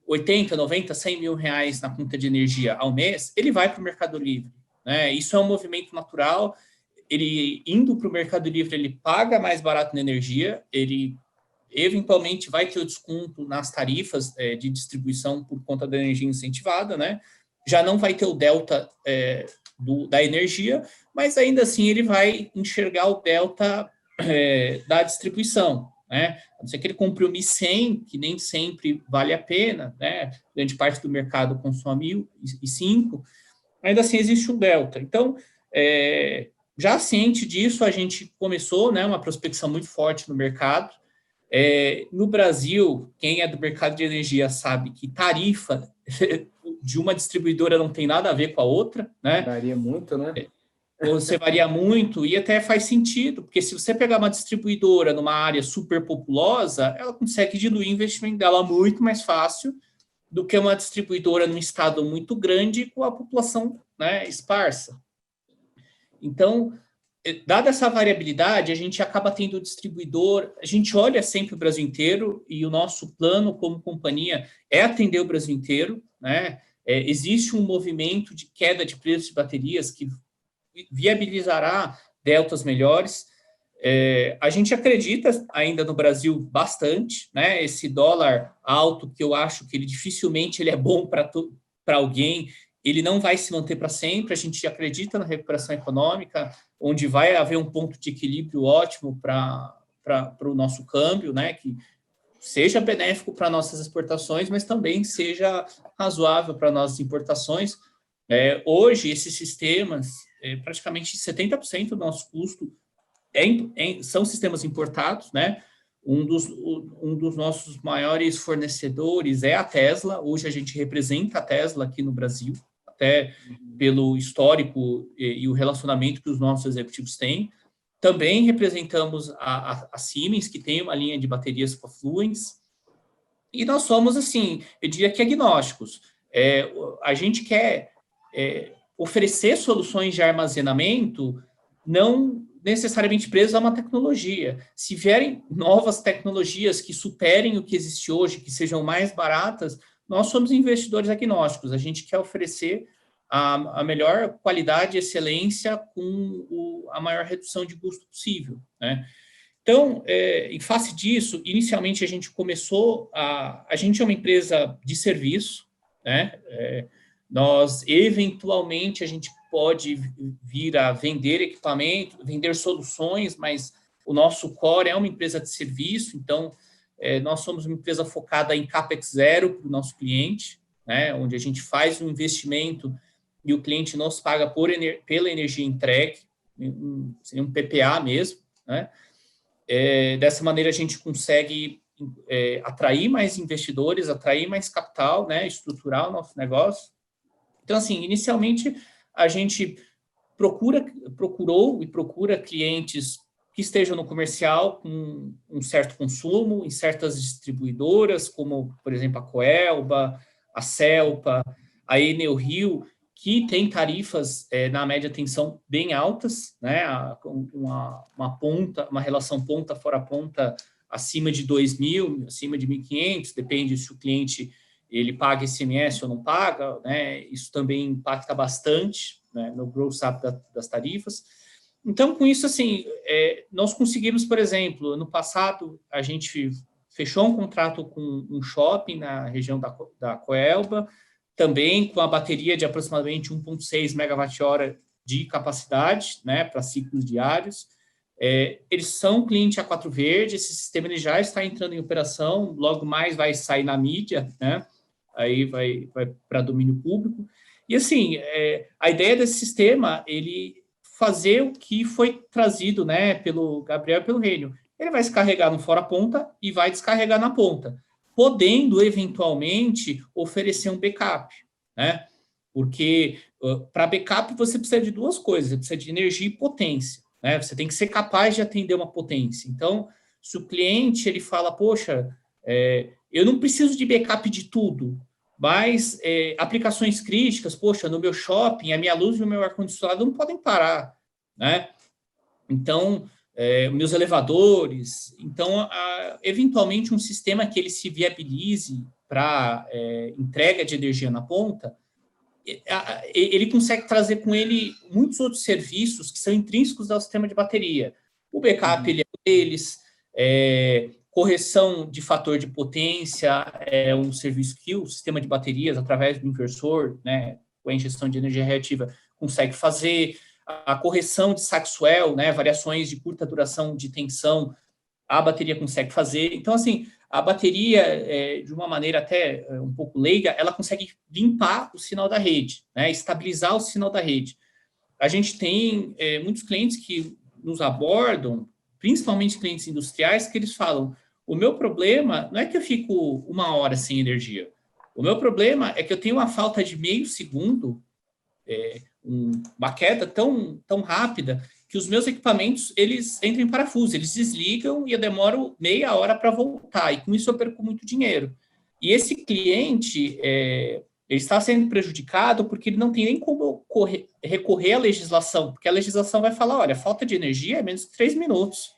80, 90, 100 mil reais na conta de energia ao mês, ele vai para o Mercado Livre, né? Isso é um movimento natural. Ele indo para o Mercado Livre, ele paga mais barato na energia, ele eventualmente vai ter o desconto nas tarifas de distribuição por conta da energia incentivada, né? Já não vai ter o delta da energia, mas ainda assim ele vai enxergar o delta da distribuição, né? A não ser que ele compre o 1.100, que nem sempre vale a pena, né? Grande parte do mercado consome 1.005, ainda assim existe um delta. Então, já ciente disso, a gente começou, né, uma prospecção muito forte no mercado. No Brasil, quem é do mercado de energia sabe que tarifa de uma distribuidora não tem nada a ver com a outra, né? Varia muito, né? Você varia muito e até faz sentido, porque se você pegar uma distribuidora numa área super populosa, ela consegue diluir o investimento dela muito mais fácil do que uma distribuidora num estado muito grande com a população, né, esparsa. Então, dada essa variabilidade, a gente acaba tendo o distribuidor, a gente olha sempre o Brasil inteiro e o nosso plano como companhia é atender o Brasil inteiro, né? Existe um movimento de queda de preços de baterias que viabilizará deltas melhores. A gente acredita ainda no Brasil bastante, né? Esse dólar alto, que eu acho que ele dificilmente ele é bom para alguém, ele não vai se manter para sempre. A gente acredita na recuperação econômica, onde vai haver um ponto de equilíbrio ótimo para o nosso câmbio, né? Que seja benéfico para nossas exportações, mas também seja razoável para nossas importações. Hoje, esses sistemas, praticamente 70% do nosso custo são sistemas importados, né? Um dos nossos maiores fornecedores é a Tesla. Hoje a gente representa a Tesla aqui no Brasil, até pelo histórico e o relacionamento que os nossos executivos têm. Também representamos a Siemens, que tem uma linha de baterias com a Fluence. E nós somos, assim, eu diria que agnósticos. A gente quer oferecer soluções de armazenamento não necessariamente presos a uma tecnologia. Se vierem novas tecnologias que superem o que existe hoje, que sejam mais baratas, nós somos investidores agnósticos. A gente quer oferecer a melhor qualidade e excelência com a maior redução de custo possível, né? Então, em face disso, inicialmente a gente começou a gente é uma empresa de serviço, né? Nós, eventualmente, a gente pode vir a vender equipamento, vender soluções, mas o nosso core é uma empresa de serviço, então, nós somos uma empresa focada em CAPEX zero para o nosso cliente, né? Onde a gente faz um investimento e o cliente nos paga pela energia entregue, seria um PPA mesmo, né? Dessa maneira, a gente consegue atrair mais investidores, atrair mais capital, né? Estruturar o nosso negócio. Então, assim, inicialmente, a gente procurou e procura clientes que estejam no comercial com um certo consumo, em certas distribuidoras, como, por exemplo, a Coelba, a Celpa, a Enel Rio, que tem tarifas na média tensão bem altas, né? Uma relação ponta fora ponta acima de 2.000, acima de 1.500, depende se o cliente ele paga ICMS ou não paga, né? Isso também impacta bastante, né, no gross up das tarifas. Então, com isso, assim, nós conseguimos, por exemplo, ano passado, a gente fechou um contrato com um shopping na região da Coelba, também com a bateria de aproximadamente 1,6 megawatt-hora de capacidade, né, para ciclos diários. Eles são cliente A4 Verde, esse sistema ele já está entrando em operação, logo mais vai sair na mídia, né, aí vai para domínio público. E, assim, a ideia desse sistema, ele fazer o que foi trazido, né, pelo Gabriel e pelo Rênio. Ele vai se carregar no fora-ponta e vai descarregar na ponta, podendo, eventualmente, oferecer um backup, né? Porque para backup você precisa de duas coisas, você precisa de energia e potência, né? Você tem que ser capaz de atender uma potência. Então, se o cliente ele fala, poxa, eu não preciso de backup de tudo, mas aplicações críticas, poxa, no meu shopping, a minha luz e o meu ar-condicionado não podem parar, né? Então, meus elevadores. Então, eventualmente, um sistema que ele se viabilize para entrega de energia na ponta, ele consegue trazer com ele muitos outros serviços que são intrínsecos ao sistema de bateria. O backup, ele é um deles, correção de fator de potência é um serviço que o sistema de baterias, através do inversor, né, com a injeção de energia reativa, consegue fazer. A correção de Saxwell, né, variações de curta duração de tensão, a bateria consegue fazer. Então, assim, a bateria, de uma maneira até um pouco leiga, ela consegue limpar o sinal da rede, né, estabilizar o sinal da rede. A gente tem muitos clientes que nos abordam, principalmente clientes industriais, que eles falam, o meu problema não é que eu fico 1 hora sem energia. O meu problema é que eu tenho uma falta de meio segundo, uma queda tão rápida que os meus equipamentos, eles entram em parafuso, eles desligam e eu demoro meia hora para voltar, e com isso eu perco muito dinheiro. E esse cliente, ele está sendo prejudicado porque ele não tem nem como recorrer à legislação, porque a legislação vai falar, olha, falta de energia é menos que 3 minutos.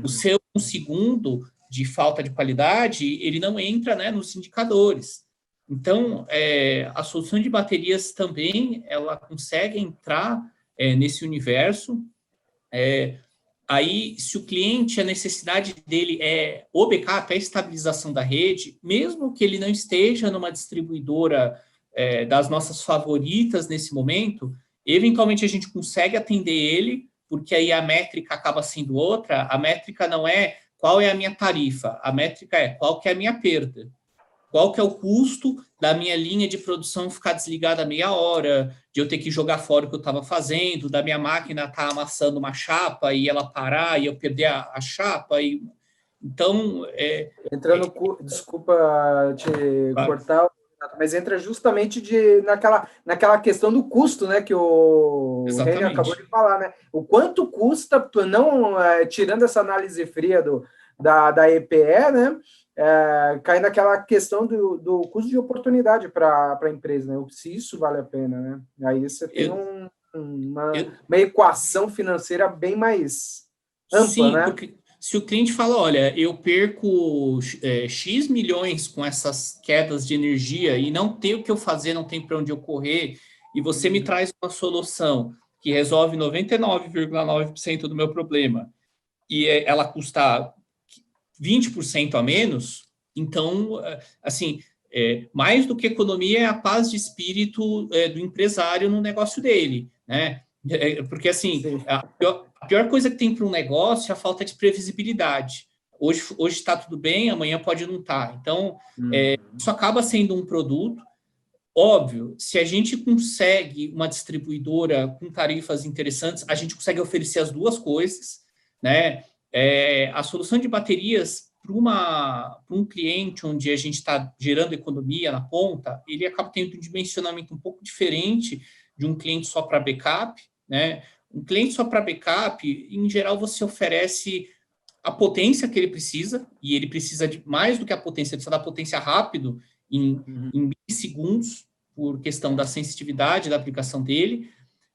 O seu 1 segundo de falta de qualidade, ele não entra, né, nos indicadores. Então, a solução de baterias também, ela consegue entrar nesse universo. Aí, se o cliente, a necessidade dele é o backup, a estabilização da rede, mesmo que ele não esteja numa distribuidora das nossas favoritas nesse momento, eventualmente a gente consegue atender ele, porque aí a métrica acaba sendo outra. A métrica não é qual é a minha tarifa, a métrica é qual que é a minha perda. Qual que é o custo da minha linha de produção ficar desligada meia hora, de eu ter que jogar fora o que eu estava fazendo, da minha máquina estar amassando uma chapa e ela parar e eu perder a chapa. Então... Desculpa te cortar, mas entra justamente naquela questão do custo, né, que o Rênio acabou de falar, né? O quanto custa, não tirando essa análise fria da EPE, né? Cai naquela questão do custo de oportunidade para a empresa, né? Se isso vale a pena, né? Aí você tem uma equação financeira bem mais ampla, sim, né? Porque se o cliente fala, olha, eu perco X milhões com essas quedas de energia e não tem o que eu fazer, não tem para onde eu correr, e você me traz uma solução que resolve 99,9% do meu problema, e ela custa 20% a menos, então, assim, mais do que economia é a paz de espírito do empresário no negócio dele, né? Porque, assim, a pior coisa que tem para um negócio é a falta de previsibilidade. Hoje está tudo bem, amanhã pode não estar. Então, isso acaba sendo um produto. Óbvio, se a gente consegue uma distribuidora com tarifas interessantes, a gente consegue oferecer as duas coisas, né? A solução de baterias para um cliente onde a gente está gerando economia na ponta, ele acaba tendo um dimensionamento um pouco diferente de um cliente só para backup, né? Um cliente só para backup, em geral, você oferece a potência que ele precisa, e ele precisa de mais do que a potência, ele precisa da potência rápido, em milissegundos, por questão da sensitividade da aplicação dele,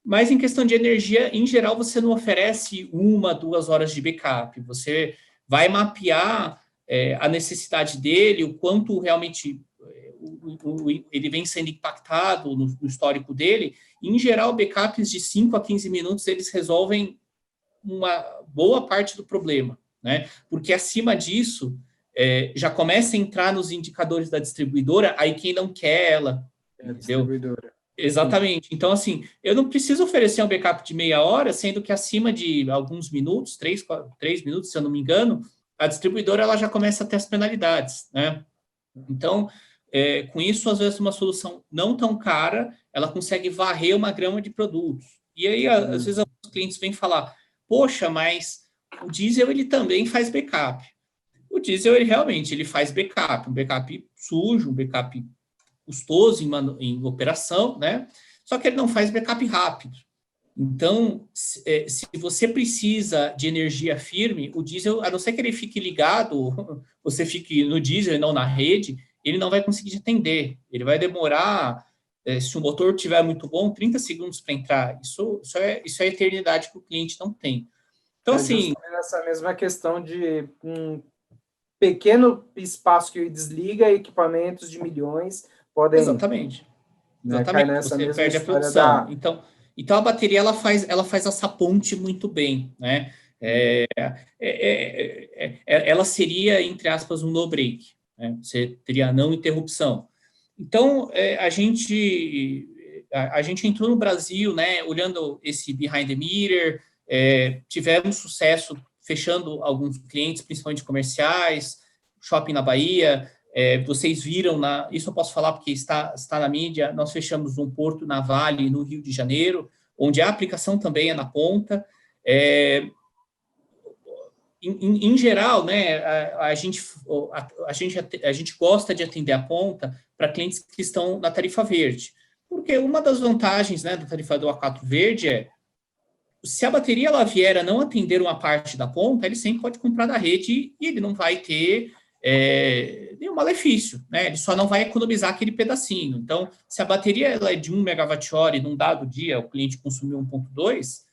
mas em questão de energia, em geral, você não oferece 1-2 horas de backup, você vai mapear a necessidade dele, o quanto realmente ele vem sendo impactado no histórico dele. Em geral, backups de 5 a 15 minutos, eles resolvem uma boa parte do problema, né? Porque acima disso, já começa a entrar nos indicadores da distribuidora, aí quem não quer ela, entendeu? Exatamente. Então, assim, eu não preciso oferecer um backup de meia hora, sendo que acima de alguns minutos, 3 minutos, se eu não me engano, a distribuidora ela já começa a ter as penalidades, né? Então, com isso, às vezes, uma solução não tão cara, ela consegue varrer uma grama de produtos. E aí, às vezes, os clientes vêm falar, poxa, mas o diesel, ele também faz backup. O diesel, ele realmente faz backup, um backup sujo, um backup custoso em operação, né? Só que ele não faz backup rápido. Então, se você precisa de energia firme, o diesel, a não ser que ele fique ligado, você fique no diesel e não na rede, ele não vai conseguir atender. Ele vai demorar, se o motor estiver muito bom, 30 segundos para entrar. Isso é eternidade que o cliente não tem. Então, assim... Essa mesma questão de um pequeno espaço que desliga, equipamentos de milhões podem... Exatamente. Né, Exatamente. Você perde a produção. Então, a bateria ela faz essa ponte muito bem, né? Ela seria, entre aspas, um no-break, né? Você teria a não interrupção. Então, a gente entrou no Brasil, né, olhando esse behind the meter, tivemos sucesso fechando alguns clientes, principalmente comerciais, shopping na Bahia. Vocês viram, isso eu posso falar porque está na mídia, nós fechamos um porto na Vale, no Rio de Janeiro, onde a aplicação também é na ponta. Em geral, né, a gente gosta de atender a ponta para clientes que estão na tarifa verde, porque uma das vantagens, né, da tarifa do A4 verde se a bateria ela vier a não atender uma parte da ponta, ele sempre pode comprar da rede e ele não vai ter nenhum malefício, né? Ele só não vai economizar aquele pedacinho. Então, se a bateria ela é de 1 megawatt-hora e num dado dia o cliente consumiu 1.2,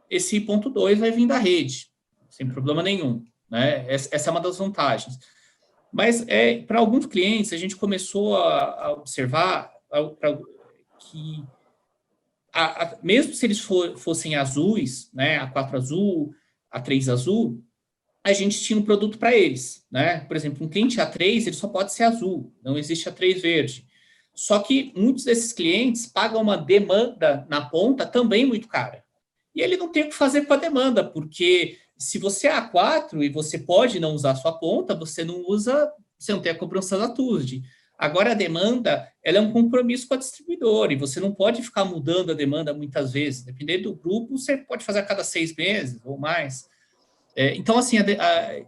esse 0.2 vai vir da rede, sem problema nenhum, né? Essa é uma das vantagens. Mas, para alguns clientes, a gente começou a observar que, mesmo se eles fossem azuis, né, A4 azul, A3 azul, a gente tinha um produto para eles, né? Por exemplo, um cliente A3, ele só pode ser azul, não existe A3 verde. Só que muitos desses clientes pagam uma demanda na ponta também muito cara. E ele não tem o que fazer com a demanda, porque se você é A4 e você pode não usar a sua ponta, você não tem a cobrança da TUSD. Agora, a demanda, ela é um compromisso com a distribuidora, e você não pode ficar mudando a demanda muitas vezes. Dependendo do grupo, você pode fazer a cada 6 meses ou mais. Então, assim,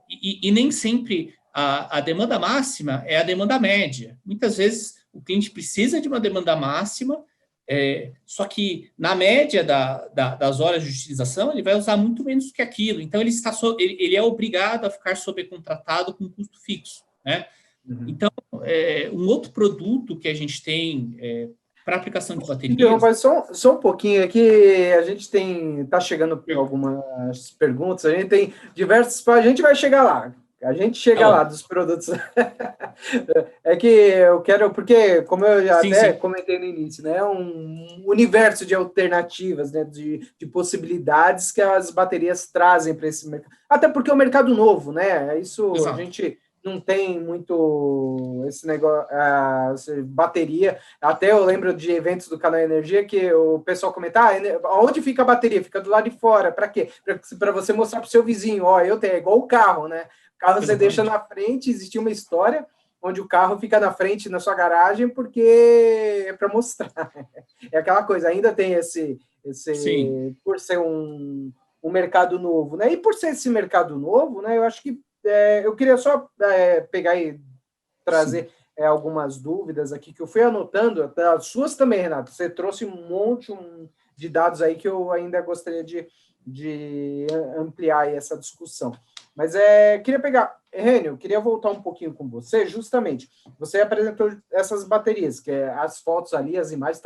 e nem sempre a demanda máxima é a demanda média. Muitas vezes, o cliente precisa de uma demanda máxima, só que, na média das horas de utilização, ele vai usar muito menos do que aquilo. Então, ele é obrigado a ficar sobrecontratado com custo fixo, né? Então, um outro produto que a gente tem para aplicação de baterias... Então, mas só um pouquinho aqui, a gente está chegando por algumas perguntas, a gente tem diversas... A gente vai chegar lá, A gente chega lá dos produtos. É que eu quero, porque, como eu já até comentei no início, né, um universo de alternativas, né, de possibilidades que as baterias trazem para esse mercado. Até porque é um mercado novo, né? Isso Exato. A gente não tem muito esse negócio, bateria. Até eu lembro de eventos do Canal Energia que o pessoal comenta, onde fica a bateria? Fica do lado de fora. Para quê? Para você mostrar para o seu vizinho, ó, eu tenho, é igual o carro, né? O carro você deixa na frente, existe uma história onde o carro fica na frente na sua garagem porque é para mostrar. É aquela coisa, ainda tem esse por ser um mercado novo, né? E por ser esse mercado novo, né? Eu acho que eu queria só pegar e trazer algumas dúvidas aqui que eu fui anotando, até as suas também, Renato. Você trouxe um monte de dados aí que eu ainda gostaria de ampliar aí essa discussão. Mas queria pegar, Rênio, queria voltar um pouquinho com você, justamente. Você apresentou essas baterias, que as fotos ali, as imagens,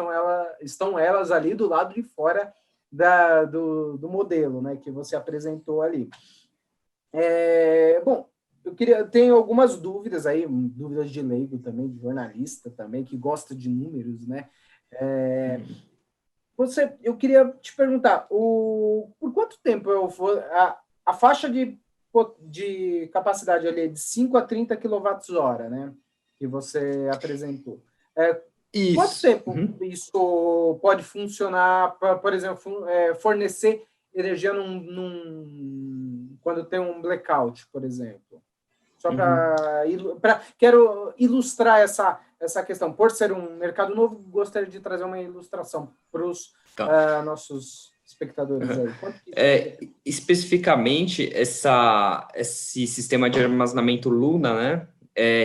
estão elas ali do lado de fora do modelo, né, que você apresentou ali. Bom, tenho algumas dúvidas aí, dúvidas de leigo também, de jornalista também, que gosta de números, né? Eu queria te perguntar, por quanto tempo a faixa de capacidade ali é de 5 a 30 kWh, né? Que você apresentou. Quanto tempo isso pode funcionar para, por exemplo, fornecer energia quando tem um blackout, por exemplo? Só quero ilustrar essa questão. Por ser um mercado novo, gostaria de trazer uma ilustração para os nossos espectadores aí. Especificamente, esse sistema de armazenamento Luna, né,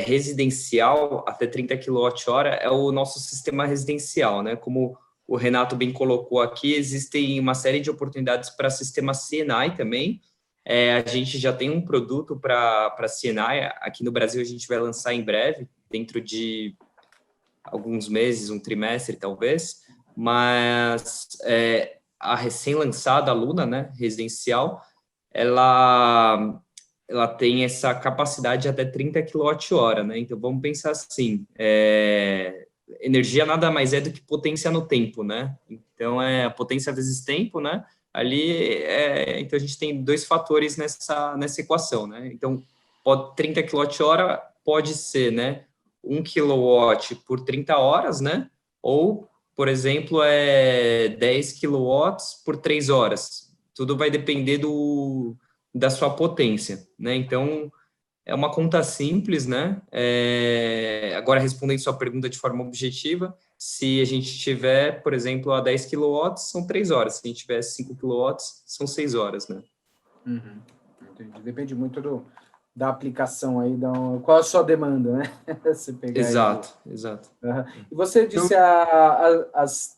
residencial até 30 kWh é o nosso sistema residencial, né? Como o Renato bem colocou aqui, existem uma série de oportunidades para sistema CNI também. A gente já tem um produto para CNI, aqui no Brasil a gente vai lançar em breve, dentro de alguns meses, um trimestre talvez, mas a recém-lançada Luna, né, residencial, ela tem essa capacidade de até 30 kWh, né? Então vamos pensar assim, energia nada mais é do que potência no tempo, né? Então a potência vezes tempo, né? Ali, então a gente tem dois fatores nessa equação, né? Então 30 kWh pode ser, né, 1 kW por 30 horas, né? Ou, por exemplo, 10 kW por 3 horas. Tudo vai depender da sua potência, né? Então, é uma conta simples, né? Agora, respondendo sua pergunta de forma objetiva, se a gente tiver, por exemplo, a 10 kW, são 3 horas. Se a gente tiver 5 kW, são 6 horas, né? Entendi. Depende muito da aplicação aí, qual a sua demanda, né? Você pegar exato. E você disse as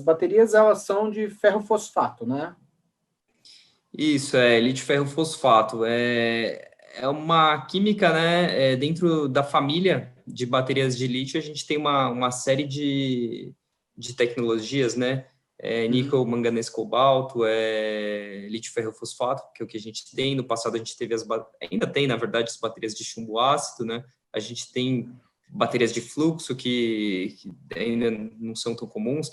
baterias, elas são de ferro fosfato, né? Isso, lítio ferro fosfato. É uma química, né? Dentro da família de baterias de lítio, a gente tem uma série de tecnologias, né? Níquel, manganês, cobalto, lítio ferro fosfato, que é o que a gente tem. No passado a gente teve ainda tem, na verdade, as baterias de chumbo ácido, né? A gente tem baterias de fluxo que ainda não são tão comuns,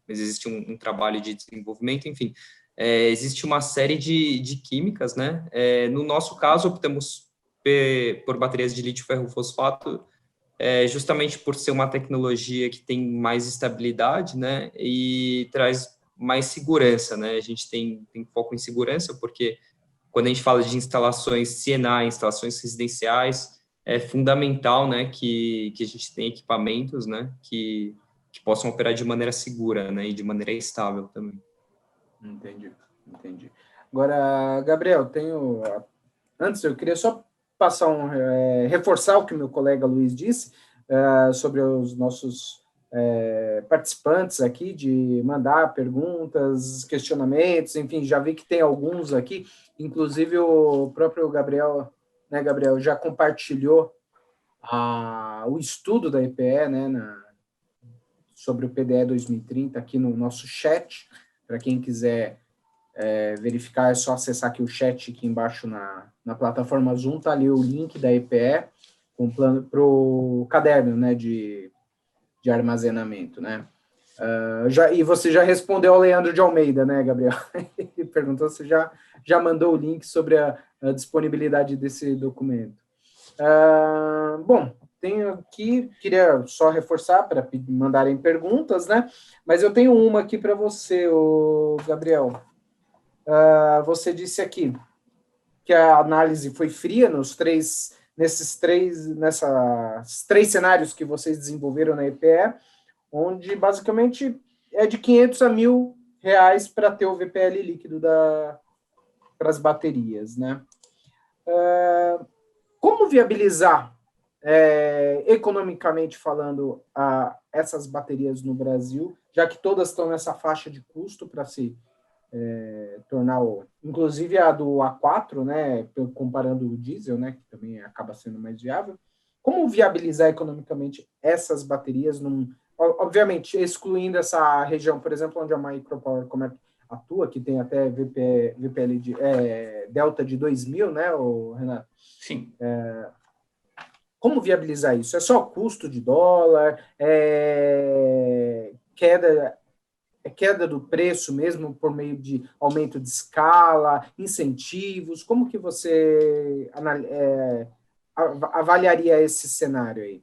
mas existe um trabalho de desenvolvimento, enfim. Existe uma série de químicas, né? No nosso caso, optamos por baterias de lítio ferro fosfato, justamente por ser uma tecnologia que tem mais estabilidade, né? E traz mais segurança, né? A gente tem foco em segurança, porque quando a gente fala de instalações CNI, instalações residenciais, é fundamental, né? Que a gente tenha equipamentos, né? Que possam operar de maneira segura, né? E de maneira estável também. Entendi. Agora, Gabriel, antes eu queria só reforçar o que meu colega Luiz disse sobre os nossos participantes aqui, de mandar perguntas, questionamentos, enfim, já vi que tem alguns aqui, inclusive o próprio Gabriel, né, Gabriel, já compartilhou o estudo da EPE, né, sobre o PDE 2030 aqui no nosso chat, para quem quiser verificar, é só acessar aqui o chat aqui embaixo na plataforma Zoom, tá ali o link da EPE com o plano para o caderno, né, de armazenamento, né? E você já respondeu ao Leandro de Almeida, né, Gabriel? Ele perguntou se já mandou o link sobre a disponibilidade desse documento. Bom, tenho aqui, queria só reforçar para mandarem perguntas, né? Mas eu tenho uma aqui para você, Gabriel. Você disse aqui que a análise foi fria nesses três cenários que vocês desenvolveram na EPE, onde basicamente é de 500 a R$1.000 para ter o VPL líquido para as baterias, né? Como viabilizar, economicamente falando, essas baterias no Brasil, já que todas estão nessa faixa de custo para se tornar, inclusive a do A4, né, comparando o diesel, né, que também acaba sendo mais viável. Como viabilizar economicamente essas baterias, obviamente, excluindo essa região, por exemplo, onde a Micropower atua, que tem até VPL delta de 2.000, né, Renato? Sim. Como viabilizar isso? É só custo de dólar? Queda do preço mesmo por meio de aumento de escala, incentivos? Como que você avaliaria esse cenário aí?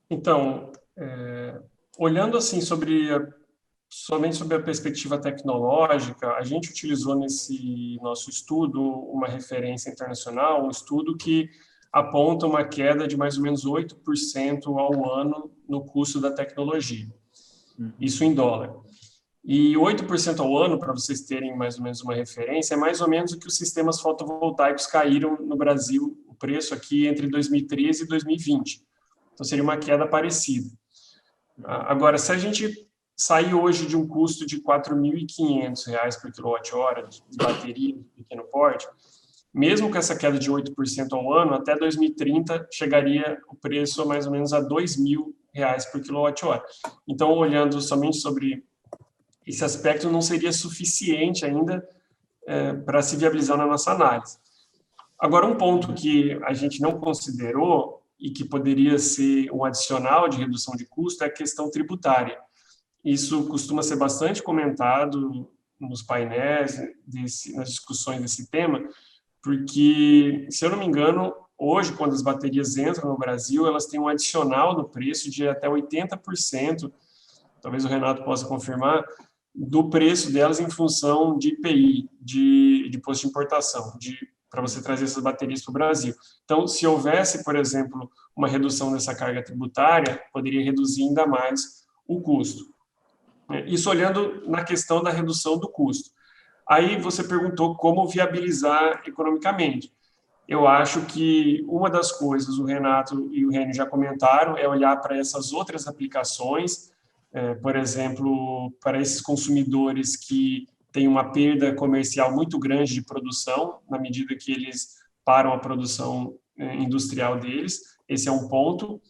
Então, olhando assim somente sobre a perspectiva tecnológica, a gente utilizou nesse nosso estudo uma referência internacional, um estudo que aponta uma queda de mais ou menos 8% ao ano no custo da tecnologia. Isso em dólar. E 8% ao ano, para vocês terem mais ou menos uma referência, é mais ou menos o que os sistemas fotovoltaicos caíram no Brasil, o preço aqui entre 2013 e 2020. Então, seria uma queda parecida. Agora, se a gente sair hoje de um custo de R$ 4.500 por quilowatt-hora de bateria de pequeno porte, mesmo com essa queda de 8% ao ano, até 2030 chegaria o preço mais ou menos a R$ 2.000 por quilowatt-hora. Então, olhando somente sobre esse aspecto, não seria suficiente ainda para se viabilizar na nossa análise. Agora, um ponto que a gente não considerou e que poderia ser um adicional de redução de custo é a questão tributária. Isso costuma ser bastante comentado nos painéis, nas discussões desse tema, porque, se eu não me engano, hoje, quando as baterias entram no Brasil, elas têm um adicional no preço de até 80%, talvez o Renato possa confirmar, do preço delas em função de IPI, de imposto de importação, para você trazer essas baterias para o Brasil. Então, se houvesse, por exemplo, uma redução dessa carga tributária, poderia reduzir ainda mais o custo. Isso olhando na questão da redução do custo. Aí você perguntou como viabilizar economicamente. Eu acho que uma das coisas, o Renato e o Rênio já comentaram, é olhar para essas outras aplicações, por exemplo, para esses consumidores que têm uma perda comercial muito grande de produção, na medida que eles param a produção industrial deles. Esse é um ponto.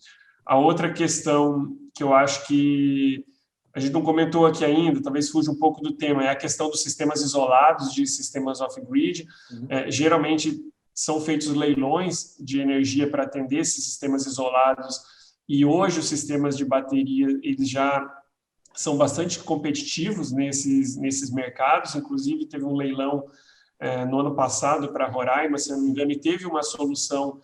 A outra questão que eu acho que a gente não comentou aqui ainda, talvez fuja um pouco do tema, é a questão dos sistemas isolados, de sistemas off-grid. Geralmente são feitos leilões de energia para atender esses sistemas isolados, e hoje os sistemas de bateria eles já são bastante competitivos nesses mercados. Inclusive, teve um leilão no ano passado para Roraima, se não me engano, e teve uma solução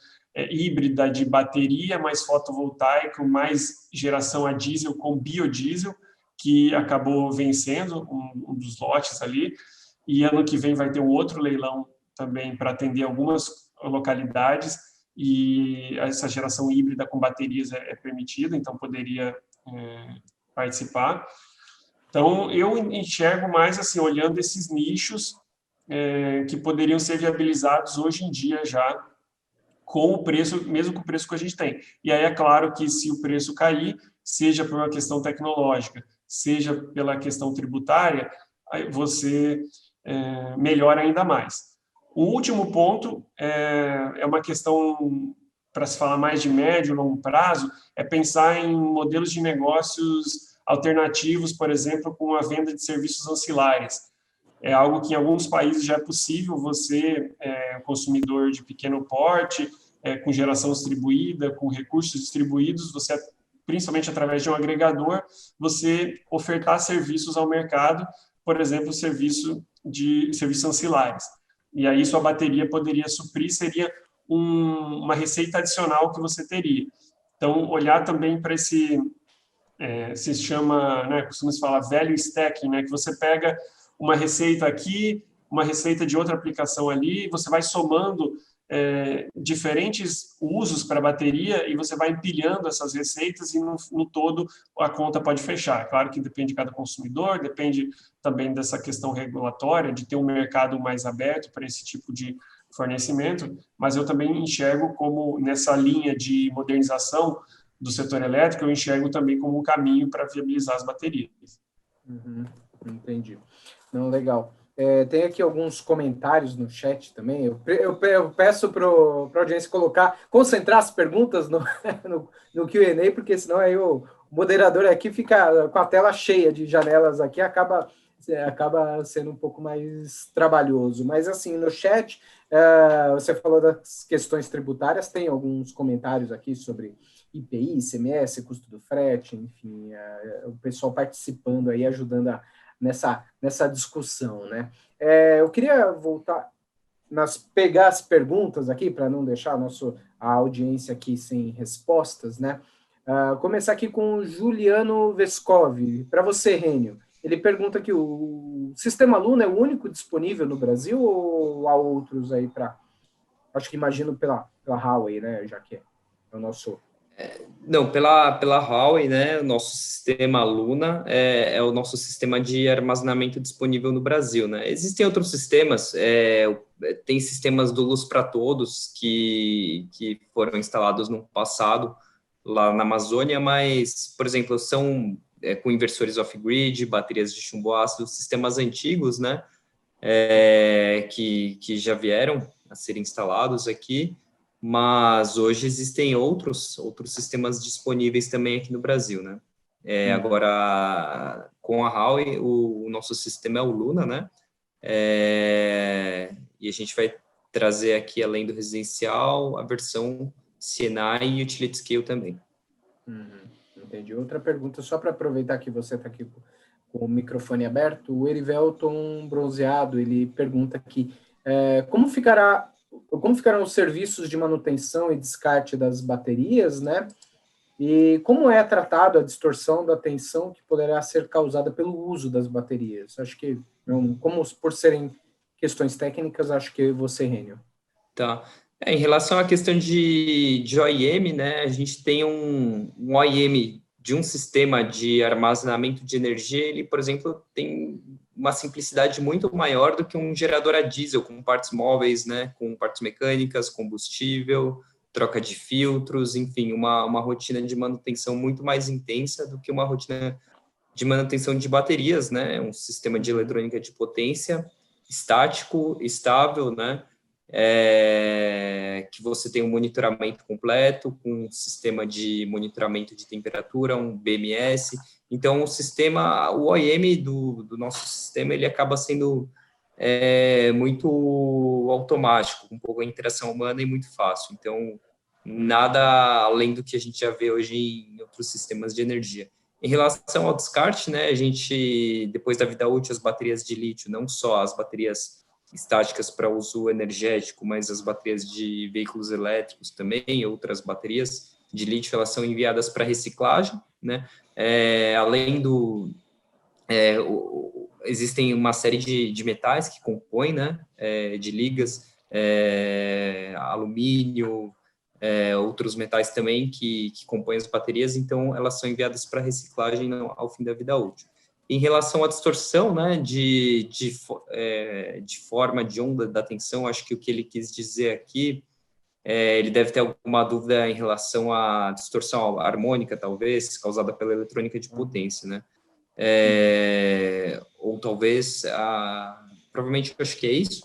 híbrida de bateria mais fotovoltaico, mais geração a diesel com biodiesel, que acabou vencendo um dos lotes ali, e ano que vem vai ter um outro leilão também para atender algumas localidades, e essa geração híbrida com baterias é permitida, então poderia participar. Então, eu enxergo mais assim, olhando esses nichos que poderiam ser viabilizados hoje em dia já, com o preço, mesmo com o preço que a gente tem. E aí é claro que se o preço cair, seja por uma questão tecnológica, seja pela questão tributária, aí você melhora ainda mais. O último ponto é uma questão, para se falar mais de médio e longo prazo, é pensar em modelos de negócios alternativos, por exemplo, com a venda de serviços ancilares. É algo que em alguns países já é possível, você, consumidor de pequeno porte, com geração distribuída, com recursos distribuídos, você, principalmente através de um agregador, você ofertar serviços ao mercado, por exemplo, serviços ancilares. E aí sua bateria poderia suprir, seria uma receita adicional que você teria. Então, olhar também para esse, se chama, né, costuma-se falar value stacking, né, que você pega uma receita aqui, uma receita de outra aplicação ali, você vai somando diferentes usos para a bateria e você vai empilhando essas receitas e no todo a conta pode fechar. Claro que depende de cada consumidor, depende também dessa questão regulatória, de ter um mercado mais aberto para esse tipo de fornecimento, mas eu também enxergo como, nessa linha de modernização do setor elétrico, eu enxergo também como um caminho para viabilizar as baterias. Entendi. Não, legal. Tem aqui alguns comentários no chat também. Eu peço para a audiência concentrar as perguntas no Q&A, porque senão aí o moderador aqui fica com a tela cheia de janelas aqui, acaba sendo um pouco mais trabalhoso. Mas, assim, no chat, você falou das questões tributárias, tem alguns comentários aqui sobre IPI, ICMS, custo do frete, enfim, o pessoal participando aí, ajudando nessa discussão, né? Eu queria voltar, pegar as perguntas aqui, para não deixar a audiência aqui sem respostas, né? Começar aqui com o Juliano Vescovi. Para você, Rênio, ele pergunta que o sistema Luna é o único disponível no Brasil ou há outros aí acho que imagino pela Huawei, né? Já que é o nosso... Não, pela Huawei, né, o nosso sistema Luna é o nosso sistema de armazenamento disponível no Brasil, né? Existem outros sistemas, tem sistemas do Luz para Todos que foram instalados no passado lá na Amazônia, mas, por exemplo, são com inversores off-grid, baterias de chumbo ácido, sistemas antigos, né, que já vieram a ser instalados aqui, mas hoje existem outros sistemas disponíveis também aqui no Brasil, né? Agora, com a Huawei, o nosso sistema é o Luna, né? E a gente vai trazer aqui, além do residencial, a versão CNI e Utility Scale também. Entendi. Outra pergunta, só para aproveitar que você está aqui com o microfone aberto, o Erivelton Bronzeado, ele pergunta aqui, como ficarão os serviços de manutenção e descarte das baterias, né? E como é tratado a distorção da tensão que poderá ser causada pelo uso das baterias? Acho que, como por serem questões técnicas, acho que você, Rênio. Tá. Em relação à questão de OIM, né, a gente tem um OIM de um sistema de armazenamento de energia, ele, por exemplo, tem uma simplicidade muito maior do que um gerador a diesel, com partes móveis, né, com partes mecânicas, combustível, troca de filtros, enfim, uma rotina de manutenção muito mais intensa do que uma rotina de manutenção de baterias, né, um sistema de eletrônica de potência estático, estável, né, que você tem um monitoramento completo, com um sistema de monitoramento de temperatura, um BMS. Então, o OIM do nosso sistema, ele acaba sendo muito automático, com um pouco de interação humana e muito fácil. Então, nada além do que a gente já vê hoje em outros sistemas de energia. Em relação ao descarte, né, a gente, depois da vida útil, as baterias de lítio, não só as baterias estáticas para uso energético, mas as baterias de veículos elétricos também, outras baterias de lítio, elas são enviadas para reciclagem, né? Além existem uma série de metais que compõem, né? De ligas, alumínio, outros metais também que compõem as baterias, então elas são enviadas para reciclagem ao fim da vida útil. Em relação à distorção, né, de forma de onda da tensão, acho que o que ele quis dizer aqui, ele deve ter alguma dúvida em relação à distorção harmônica, talvez, causada pela eletrônica de potência, né? Ou talvez, provavelmente eu acho que é isso.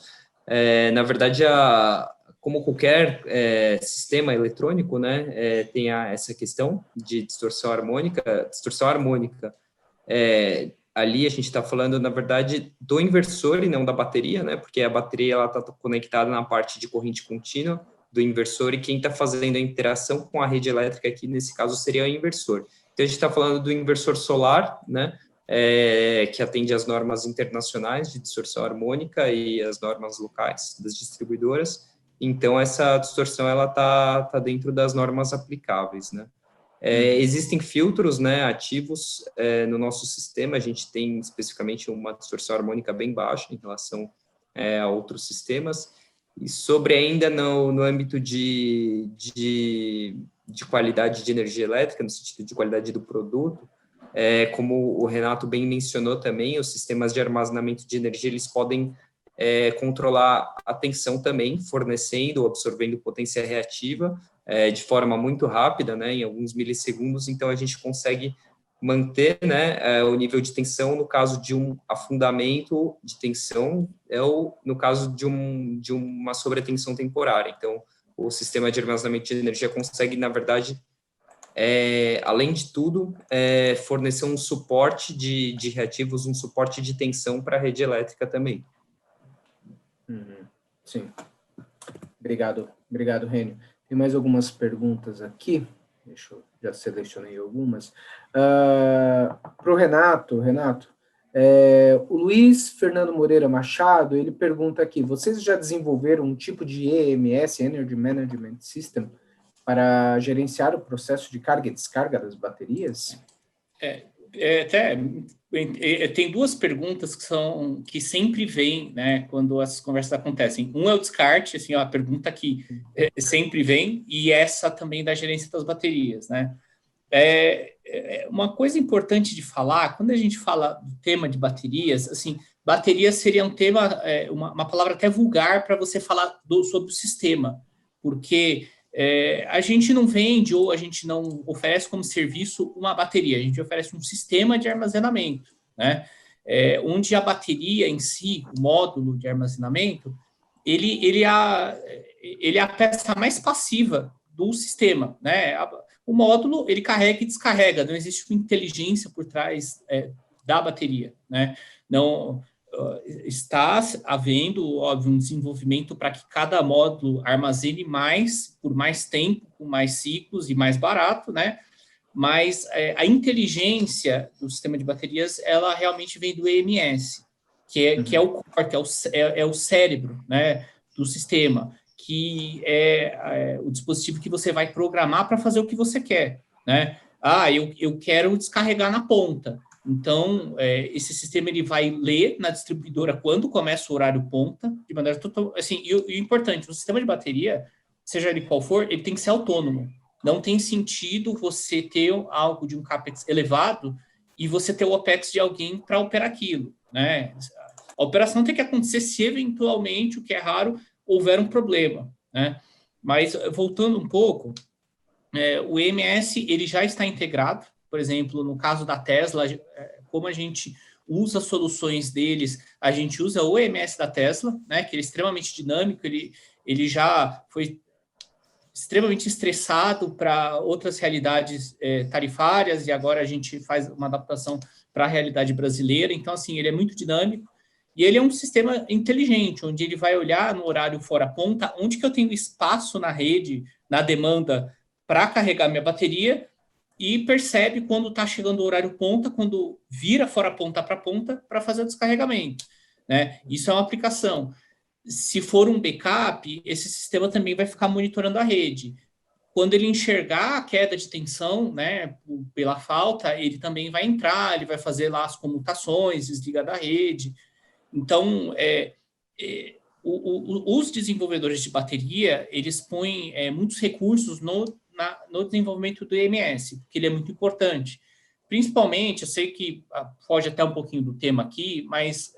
Na verdade, como qualquer sistema eletrônico, né, tem essa questão de distorção harmônica. Distorção harmônica ali a gente está falando, na verdade, do inversor e não da bateria, né? Porque a bateria está conectada na parte de corrente contínua do inversor, e quem está fazendo a interação com a rede elétrica aqui, nesse caso, seria o inversor. Então, a gente está falando do inversor solar, né? Que atende às normas internacionais de distorção harmônica e as normas locais das distribuidoras. Então, essa distorção ela tá dentro das normas aplicáveis, né? Existem filtros, né, ativos no nosso sistema. A gente tem especificamente uma distorção harmônica bem baixa em relação a outros sistemas. E sobre ainda no âmbito de qualidade de energia elétrica, no sentido de qualidade do produto, como o Renato bem mencionou também, os sistemas de armazenamento de energia, eles podem controlar a tensão também, fornecendo ou absorvendo potência reativa de forma muito rápida, né, em alguns milissegundos. Então, a gente consegue manter, né, o nível de tensão no caso de um afundamento de tensão, ou no caso de uma sobretensão temporária. Então, o sistema de armazenamento de energia consegue, na verdade, além de tudo, fornecer um suporte de reativos, um suporte de tensão para a rede elétrica também. Sim. Obrigado, Rênio. Tem mais algumas perguntas aqui. Já selecionei algumas. Para o Renato, o Luiz Fernando Moreira Machado, ele pergunta aqui, vocês já desenvolveram um tipo de EMS, Energy Management System, para gerenciar o processo de carga e descarga das baterias? Tem duas perguntas que sempre vêm, né, quando as conversas acontecem. Um é o descarte, assim, a pergunta que sempre vem, e essa também da gerência das baterias, né? Uma coisa importante de falar, quando a gente fala do tema de baterias, assim, baterias seria um tema, uma palavra até vulgar para você falar sobre o sistema, porque a gente não vende ou a gente não oferece como serviço uma bateria, a gente oferece um sistema de armazenamento, né? Onde a bateria em si, o módulo de armazenamento, ele é a peça mais passiva do sistema, né? O módulo, ele carrega e descarrega, não existe uma inteligência por trás da bateria, né? Não está havendo, óbvio, um desenvolvimento para que cada módulo armazene mais, por mais tempo, com mais ciclos e mais barato, né? Mas a inteligência do sistema de baterias, ela realmente vem do EMS, que é o corte, é o cérebro, né, do sistema, que é o dispositivo que você vai programar para fazer o que você quer, né? Eu quero descarregar na ponta. Então, esse sistema ele vai ler na distribuidora quando começa o horário ponta, de maneira total. Assim, e o importante, o sistema de bateria, seja ele qual for, ele tem que ser autônomo. Não tem sentido você ter algo de um CAPEX elevado e você ter o OPEX de alguém para operar aquilo, né? A operação tem que acontecer se eventualmente, o que é raro, houver um problema, né? Mas, voltando um pouco, o EMS ele já está integrado. Por exemplo, no caso da Tesla, como a gente usa soluções deles, a gente usa o EMS da Tesla, né, que ele é extremamente dinâmico, ele já foi extremamente estressado para outras realidades tarifárias, e agora a gente faz uma adaptação para a realidade brasileira. Então, assim, ele é muito dinâmico, e ele é um sistema inteligente, onde ele vai olhar no horário fora ponta, onde que eu tenho espaço na rede, na demanda, para carregar minha bateria, e percebe quando está chegando o horário ponta, quando vira fora ponta para fazer o descarregamento, né? Isso é uma aplicação. Se for um backup, esse sistema também vai ficar monitorando a rede. Quando ele enxergar a queda de tensão, né, pela falta, ele também vai entrar, ele vai fazer lá as comutações, desligar da rede. Então, os desenvolvedores de bateria, eles põem muitos recursos no desenvolvimento do EMS, porque ele é muito importante. Principalmente, eu sei que foge até um pouquinho do tema aqui, mas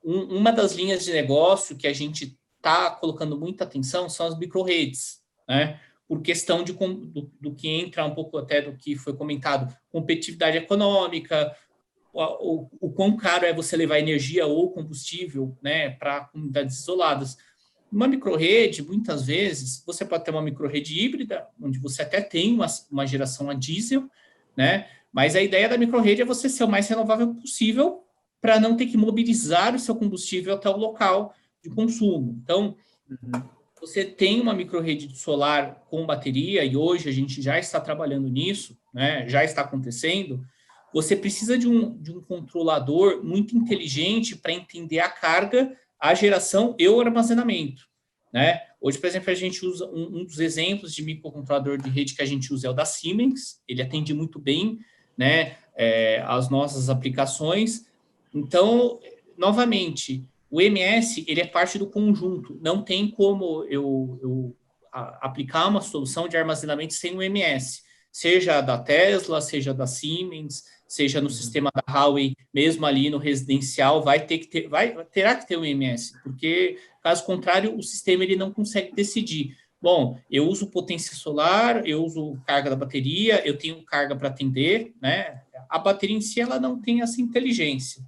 uma das linhas de negócio que a gente está colocando muita atenção são as microredes, né? Por questão do que entra um pouco até do que foi comentado, competitividade econômica, o quão caro é você levar energia ou combustível, né, para comunidades isoladas. Uma microrede, muitas vezes, você pode ter uma microrede híbrida, onde você até tem uma geração a diesel, né? Mas a ideia da microrrede é você ser o mais renovável possível para não ter que mobilizar o seu combustível até o local de consumo. Então, você tem uma microrrede solar com bateria, e hoje a gente já está trabalhando nisso, né? Já está acontecendo. Você precisa de um controlador muito inteligente para entender a carga, a geração e o armazenamento, né? Hoje, por exemplo, a gente usa um dos exemplos de microcontrolador de rede que a gente usa é o da Siemens. Ele atende muito bem, né, as nossas aplicações. Então, novamente, o MS ele é parte do conjunto. Não tem como eu aplicar uma solução de armazenamento sem o MS, seja da Tesla, seja da Siemens, seja no sistema da Huawei, mesmo ali no residencial, terá que ter o MS, porque caso contrário o sistema ele não consegue decidir. Bom, eu uso potência solar, eu uso carga da bateria, eu tenho carga para atender, né? A bateria em si ela não tem essa inteligência.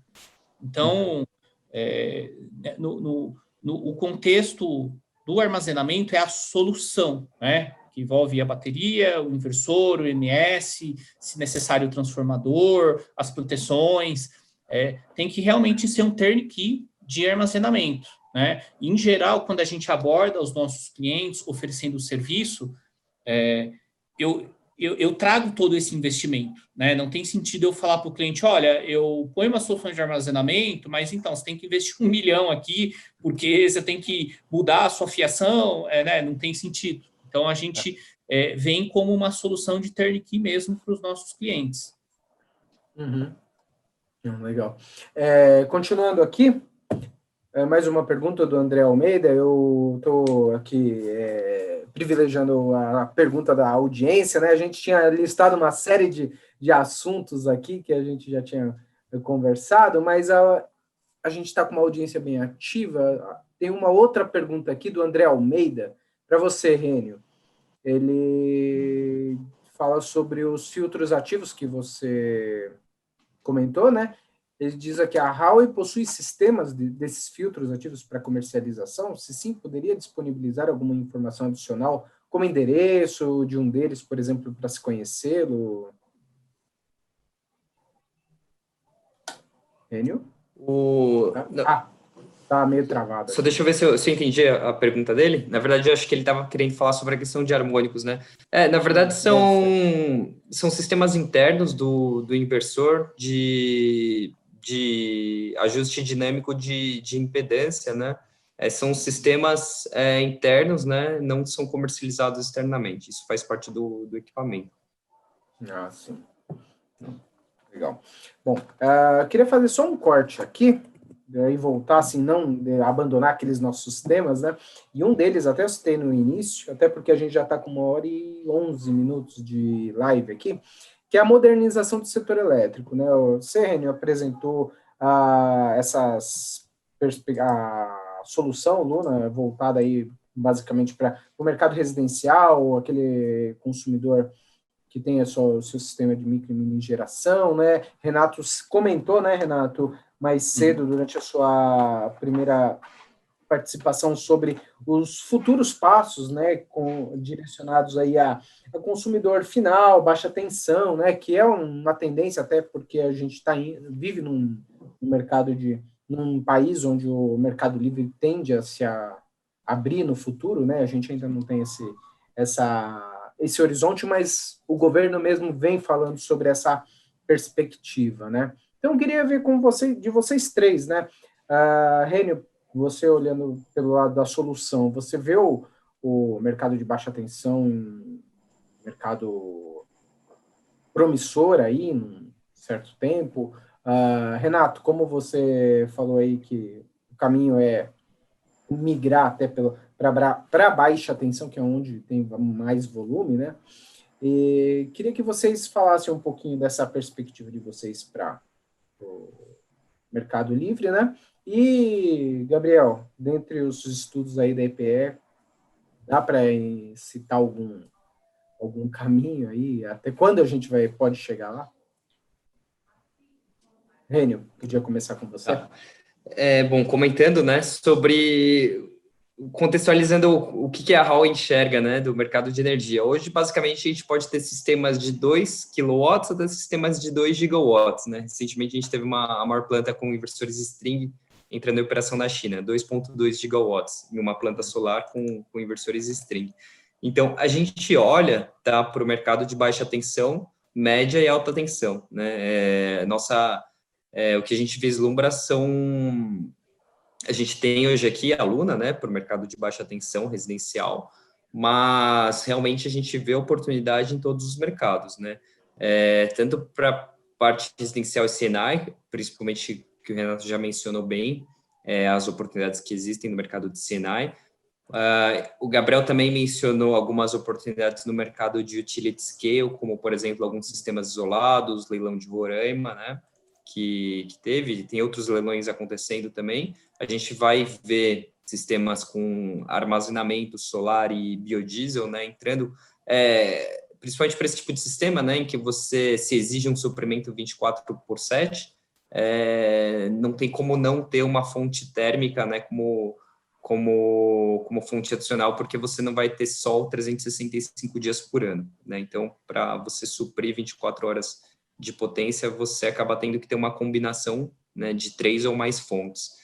Então, o contexto do armazenamento é a solução, né? Que envolve a bateria, o inversor, o MS, se necessário o transformador, as proteções. Tem que realmente ser um turnkey de armazenamento, né? Em geral, quando a gente aborda os nossos clientes oferecendo o serviço, eu trago todo esse investimento, né? Não tem sentido eu falar para o cliente, olha, eu ponho uma solução de armazenamento, mas então você tem que investir 1 milhão aqui, porque você tem que mudar a sua fiação, né? Não tem sentido. Então, a gente vem como uma solução de turnkey mesmo para os nossos clientes. Legal. Continuando aqui, mais uma pergunta do André Almeida. Eu estou aqui privilegiando a pergunta da audiência, né? A gente tinha listado uma série de assuntos aqui que a gente já tinha conversado, mas a gente está com uma audiência bem ativa. Tem uma outra pergunta aqui do André Almeida para você, Rênio. Ele fala sobre os filtros ativos que você comentou, né? Ele diz aqui, a Huawei possui sistemas desses filtros ativos para comercialização? Se sim, poderia disponibilizar alguma informação adicional, como endereço de um deles, por exemplo, para se conhecê-lo? Rênio? Tá meio travado. Só deixa eu ver se eu entendi a pergunta dele. Na verdade, eu acho que ele estava querendo falar sobre a questão de harmônicos, né? Na verdade, são sistemas internos do inversor de ajuste dinâmico de impedância, né? São sistemas internos, né? Não são comercializados externamente. Isso faz parte do equipamento. Sim. Legal. Bom, queria fazer só um corte aqui, e voltar, assim, não abandonar aqueles nossos temas, né? E um deles, até eu citei no início, até porque a gente já está com 1h11 de live aqui, que é a modernização do setor elétrico, né? O Rênio apresentou a solução Luna, voltada aí basicamente para o mercado residencial, aquele consumidor que tem o seu sistema de micro e mini geração, né? Renato comentou, né, Renato, mais cedo, durante a sua primeira participação, sobre os futuros passos, né, direcionados aí a consumidor final, baixa tensão, né, que é uma tendência, até porque a gente vive num mercado num país onde o mercado livre tende a se abrir no futuro, né, a gente ainda não tem esse horizonte, mas o governo mesmo vem falando sobre essa perspectiva, né? Então, eu queria ver de vocês três, né? Rênio, você olhando pelo lado da solução, você vê o mercado de baixa tensão, mercado promissor aí, em um certo tempo? Renato, como você falou aí que o caminho é migrar até para baixa tensão, que é onde tem mais volume, né? E queria que vocês falassem um pouquinho dessa perspectiva de vocês para o mercado livre, né? E, Gabriel, dentre os estudos aí da EPE, dá para citar algum caminho aí? Até quando a gente pode chegar lá? Rênio, podia começar com você? Bom, comentando, né, sobre contextualizando o que a Hall enxerga, né, do mercado de energia. Hoje, basicamente, a gente pode ter sistemas de 2 kW até sistemas de 2 gigawatts, né? Recentemente, a gente teve a maior planta com inversores string entrando em operação na China, 2,2 gigawatts, em uma planta solar com inversores string. Então, a gente olha, tá, para o mercado de baixa tensão, média e alta tensão, né? O que a gente vislumbra são... A gente tem hoje aqui a Luna, né, para o mercado de baixa tensão residencial, mas realmente a gente vê oportunidade em todos os mercados, né? Tanto para a parte residencial e C&I, principalmente que o Renato já mencionou bem, as oportunidades que existem no mercado de C&I. O Gabriel também mencionou algumas oportunidades no mercado de utility scale, como, por exemplo, alguns sistemas isolados, leilão de Roraima, né? Que tem outros leilões acontecendo também. A gente vai ver sistemas com armazenamento solar e biodiesel, né, entrando, principalmente para esse tipo de sistema, né, em que você se exige um suprimento 24/7, não tem como não ter uma fonte térmica, né, como fonte adicional, porque você não vai ter sol 365 dias por ano, né? Então, para você suprir 24 horas de potência, você acaba tendo que ter uma combinação, né, de 3 ou mais fontes.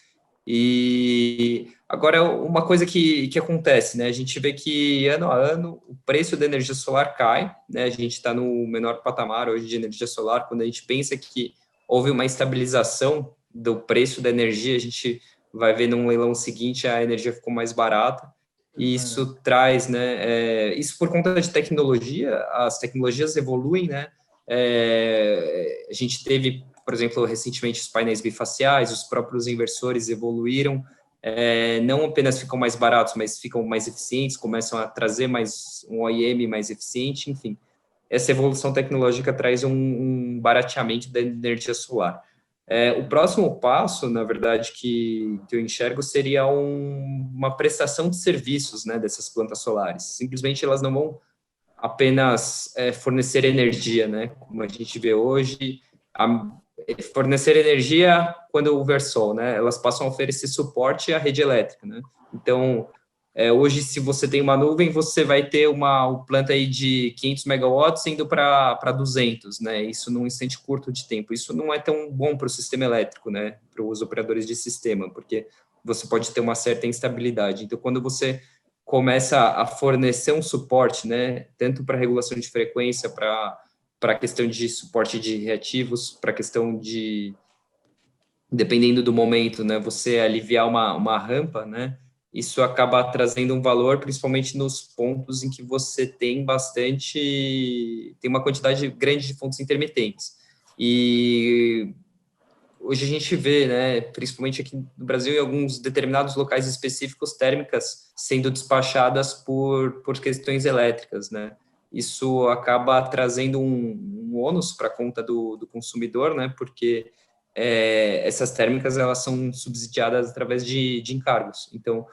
E agora, uma coisa que acontece, né, a gente vê que ano a ano o preço da energia solar cai, né, a gente está no menor patamar hoje de energia solar. Quando a gente pensa que houve uma estabilização do preço da energia, a gente vai ver num leilão seguinte a energia ficou mais barata, e isso traz, né, isso por conta de tecnologia, as tecnologias evoluem, né. A gente teve, por exemplo, recentemente os painéis bifaciais, os próprios inversores evoluíram, não apenas ficam mais baratos, mas ficam mais eficientes, começam a trazer mais um OEM mais eficiente, enfim. Essa evolução tecnológica traz um barateamento da energia solar. O próximo passo, na verdade, que eu enxergo seria uma prestação de serviços, né, dessas plantas solares. Simplesmente elas não vão apenas fornecer energia, né, como a gente vê hoje, fornecer energia quando houver sol, né, elas passam a oferecer suporte à rede elétrica, né. Então, hoje, se você tem uma nuvem, você vai ter uma planta aí de 500 megawatts indo para 200, né, isso num instante curto de tempo. Isso não é tão bom para o sistema elétrico, né, para os operadores de sistema, porque você pode ter uma certa instabilidade. Então, quando você começa a fornecer um suporte, né, tanto para regulação de frequência, para a questão de suporte de reativos, para a questão de, dependendo do momento, né, você aliviar uma rampa, né, isso acaba trazendo um valor, principalmente nos pontos em que você tem uma quantidade grande de fontes intermitentes. E hoje a gente vê, né, principalmente aqui no Brasil, em alguns determinados locais específicos, térmicas sendo despachadas por questões elétricas, né. Isso acaba trazendo um ônus para a conta do consumidor, né, porque essas térmicas elas são subsidiadas através de encargos. Então,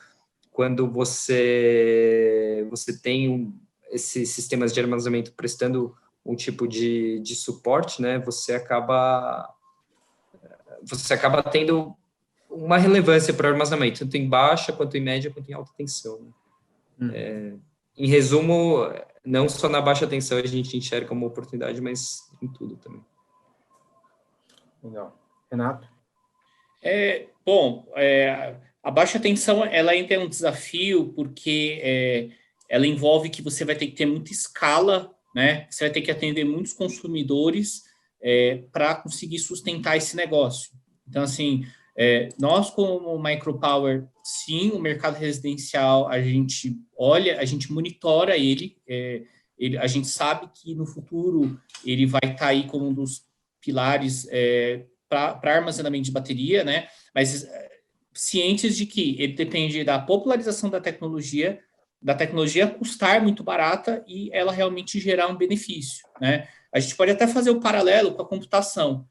quando você tem esses sistemas de armazenamento prestando um tipo de suporte, né, você acaba tendo uma relevância para o armazenamento, tanto em baixa, quanto em média, quanto em alta tensão, né? Em resumo, não só na baixa tensão a gente enxerga uma oportunidade, mas em tudo também. Legal. Renato? A baixa tensão, ela ainda é um desafio, porque ela envolve que você vai ter que ter muita escala, né? Você vai ter que atender muitos consumidores para conseguir sustentar esse negócio. Então, assim, nós como Micropower, sim, o mercado residencial, a gente olha, a gente monitora ele, a gente sabe que no futuro ele vai estar aí como um dos pilares para armazenamento de bateria, né? Mas cientes de que ele depende da popularização da tecnologia custar muito barata e ela realmente gerar um benefício, né? A gente pode até fazer o paralelo com a computação.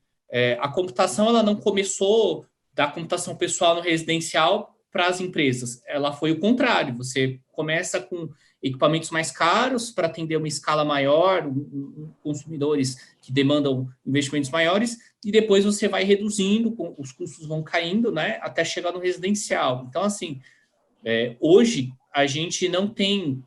A computação, ela não começou da computação pessoal no residencial para as empresas. Ela foi o contrário. Você começa com equipamentos mais caros para atender uma escala maior, consumidores que demandam investimentos maiores, e depois você vai reduzindo, os custos vão caindo, né, até chegar no residencial. Então, assim, Hoje, a gente não tem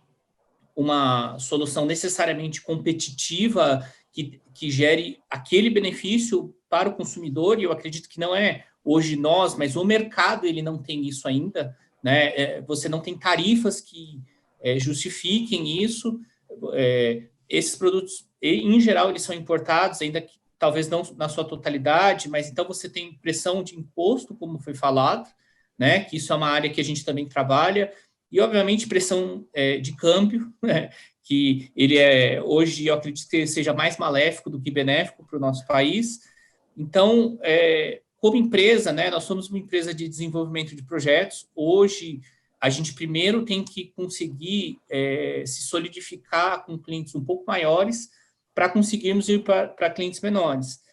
uma solução necessariamente competitiva que gere aquele benefício para o consumidor, e eu acredito que não é hoje nós, mas o mercado ele não tem isso ainda, né? Você não tem tarifas que justifiquem isso. Esses produtos, em geral, eles são importados, ainda que talvez não na sua totalidade, mas então você tem pressão de imposto, como foi falado, né? Que isso é uma área que a gente também trabalha, e, obviamente, pressão de câmbio, né? Que ele hoje, eu acredito que seja mais maléfico do que benéfico para o nosso país. Então, como empresa, né, nós somos uma empresa de desenvolvimento de projetos. Hoje, a gente primeiro tem que conseguir se solidificar com clientes um pouco maiores para conseguirmos ir para clientes menores.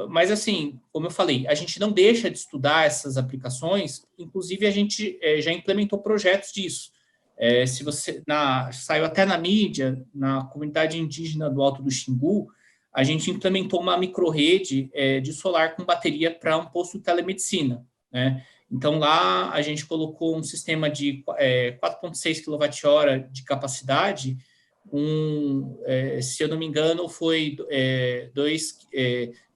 Mas, assim, como eu falei, a gente não deixa de estudar essas aplicações, inclusive a gente já implementou projetos disso. Se você saiu até na mídia, na comunidade indígena do Alto do Xingu, a gente implementou uma microrrede de solar com bateria para um posto de telemedicina, né? Então, lá a gente colocou um sistema de 4,6 kWh de capacidade, se eu não me engano, foi 2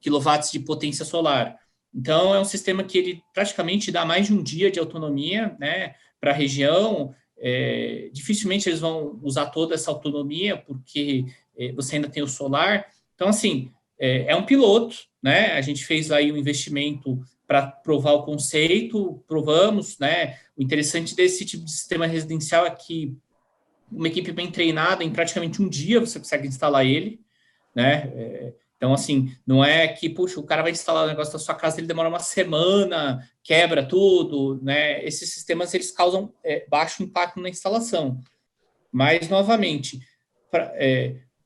kW de potência solar. Então, é um sistema que ele praticamente dá mais de um dia de autonomia, né, para a região. Dificilmente eles vão usar toda essa autonomia, porque você ainda tem o solar. Então, assim, é um piloto, né? A gente fez aí um investimento para provar o conceito, provamos, né? O interessante desse tipo de sistema residencial é que uma equipe bem treinada, em praticamente um dia você consegue instalar ele, né? Então, assim, não é que, puxa, o cara vai instalar o negócio da sua casa, ele demora uma semana, quebra tudo, né? Esses sistemas, eles causam baixo impacto na instalação. Mas, novamente,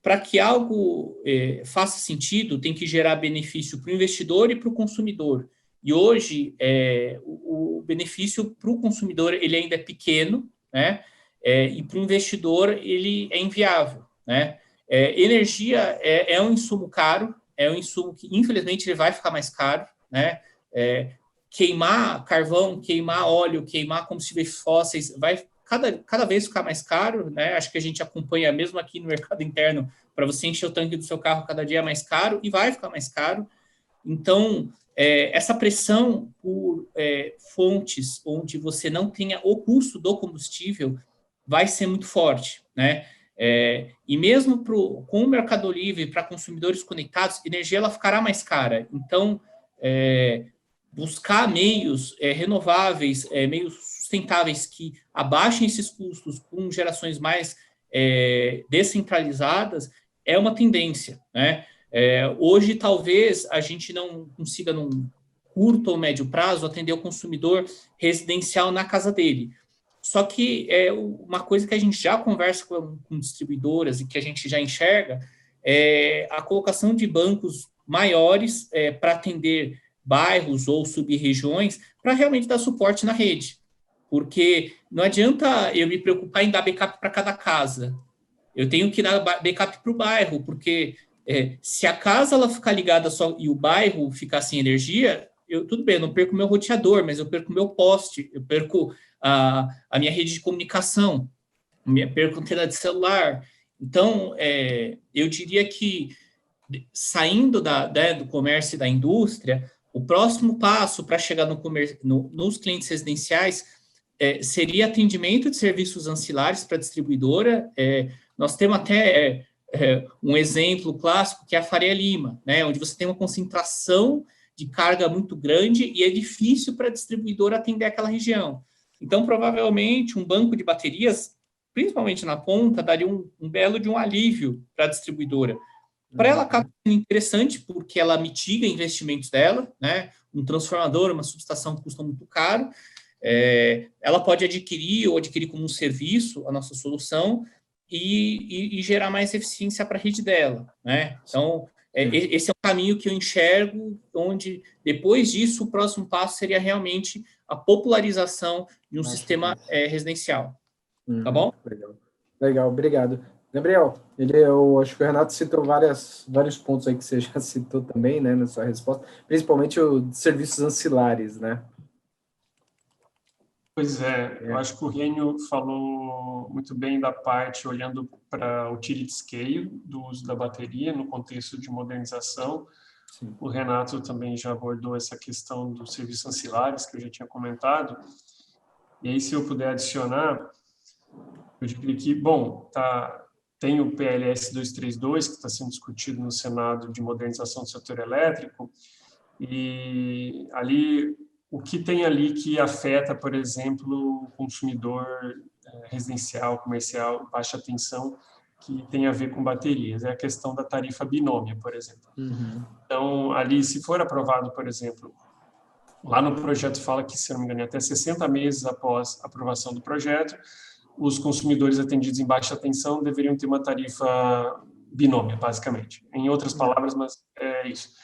para que algo faça sentido, tem que gerar benefício para o investidor e para o consumidor. E hoje, o benefício para o consumidor ele ainda é pequeno, né? E para o investidor ele é inviável, né? Energia é um insumo caro, é um insumo que, infelizmente, ele vai ficar mais caro, né? Queimar carvão, queimar óleo, queimar combustíveis fósseis vai cada vez ficar mais caro, né? Acho que a gente acompanha mesmo aqui no mercado interno, para você encher o tanque do seu carro cada dia é mais caro e vai ficar mais caro. Então, essa pressão por fontes onde você não tenha o custo do combustível vai ser muito forte, né? E mesmo com o Mercado Livre, para consumidores conectados, energia ela ficará mais cara. Então, buscar meios renováveis, meios sustentáveis que abaixem esses custos com gerações mais descentralizadas é uma tendência, né? Hoje, talvez, a gente não consiga, num curto ou médio prazo, atender o consumidor residencial na casa dele. Só que uma coisa que a gente já conversa com distribuidoras e que a gente já enxerga é a colocação de bancos maiores para atender bairros ou sub-regiões para realmente dar suporte na rede. Porque não adianta eu me preocupar em dar backup para cada casa. Eu tenho que dar backup para o bairro, porque se a casa ela ficar ligada só e o bairro ficar sem energia, tudo bem, eu não perco meu roteador, mas eu perco meu poste, eu perco a minha rede de comunicação, perco a antena de celular. Então, eu diria que, saindo do comércio e da indústria, o próximo passo para chegar nos clientes residenciais seria atendimento de serviços ancilares para a distribuidora. Nós temos até um exemplo clássico, que é a Faria Lima, né, onde você tem uma concentração de carga muito grande e é difícil para a distribuidora atender aquela região. Então, provavelmente, um banco de baterias, principalmente na ponta, daria um belo de um alívio para a distribuidora. Para ela, acaba sendo interessante, porque ela mitiga investimentos dela, né? Um transformador, uma subestação custa muito caro. Ela pode adquirir ou adquirir como um serviço a nossa solução e gerar mais eficiência para a rede dela, né? Então, esse é um caminho que eu enxergo, onde, depois disso, o próximo passo seria realmente a popularização de um sistema residencial. Tá bom? Legal, obrigado. Gabriel, eu acho que o Renato citou vários pontos aí que você já citou também, né, na sua resposta, principalmente o de serviços ancilares, né? Pois é, eu acho que o Rênio falou muito bem da parte olhando para o utility scale do uso da bateria no contexto de modernização. Sim. O Renato também já abordou essa questão dos serviços ancilares que eu já tinha comentado. E aí, se eu puder adicionar, eu diria que, bom, tem o PLS 232, que está sendo discutido no Senado de modernização do setor elétrico, e ali, o que tem ali que afeta, por exemplo, o consumidor residencial, comercial, baixa tensão, que tem a ver com baterias, é a questão da tarifa binômia, por exemplo. Uhum. Então, ali, se for aprovado, por exemplo, lá no projeto fala que, se não me engano, até 60 meses após a aprovação do projeto, os consumidores atendidos em baixa tensão deveriam ter uma tarifa binômia, basicamente. Em outras palavras, mas é isso.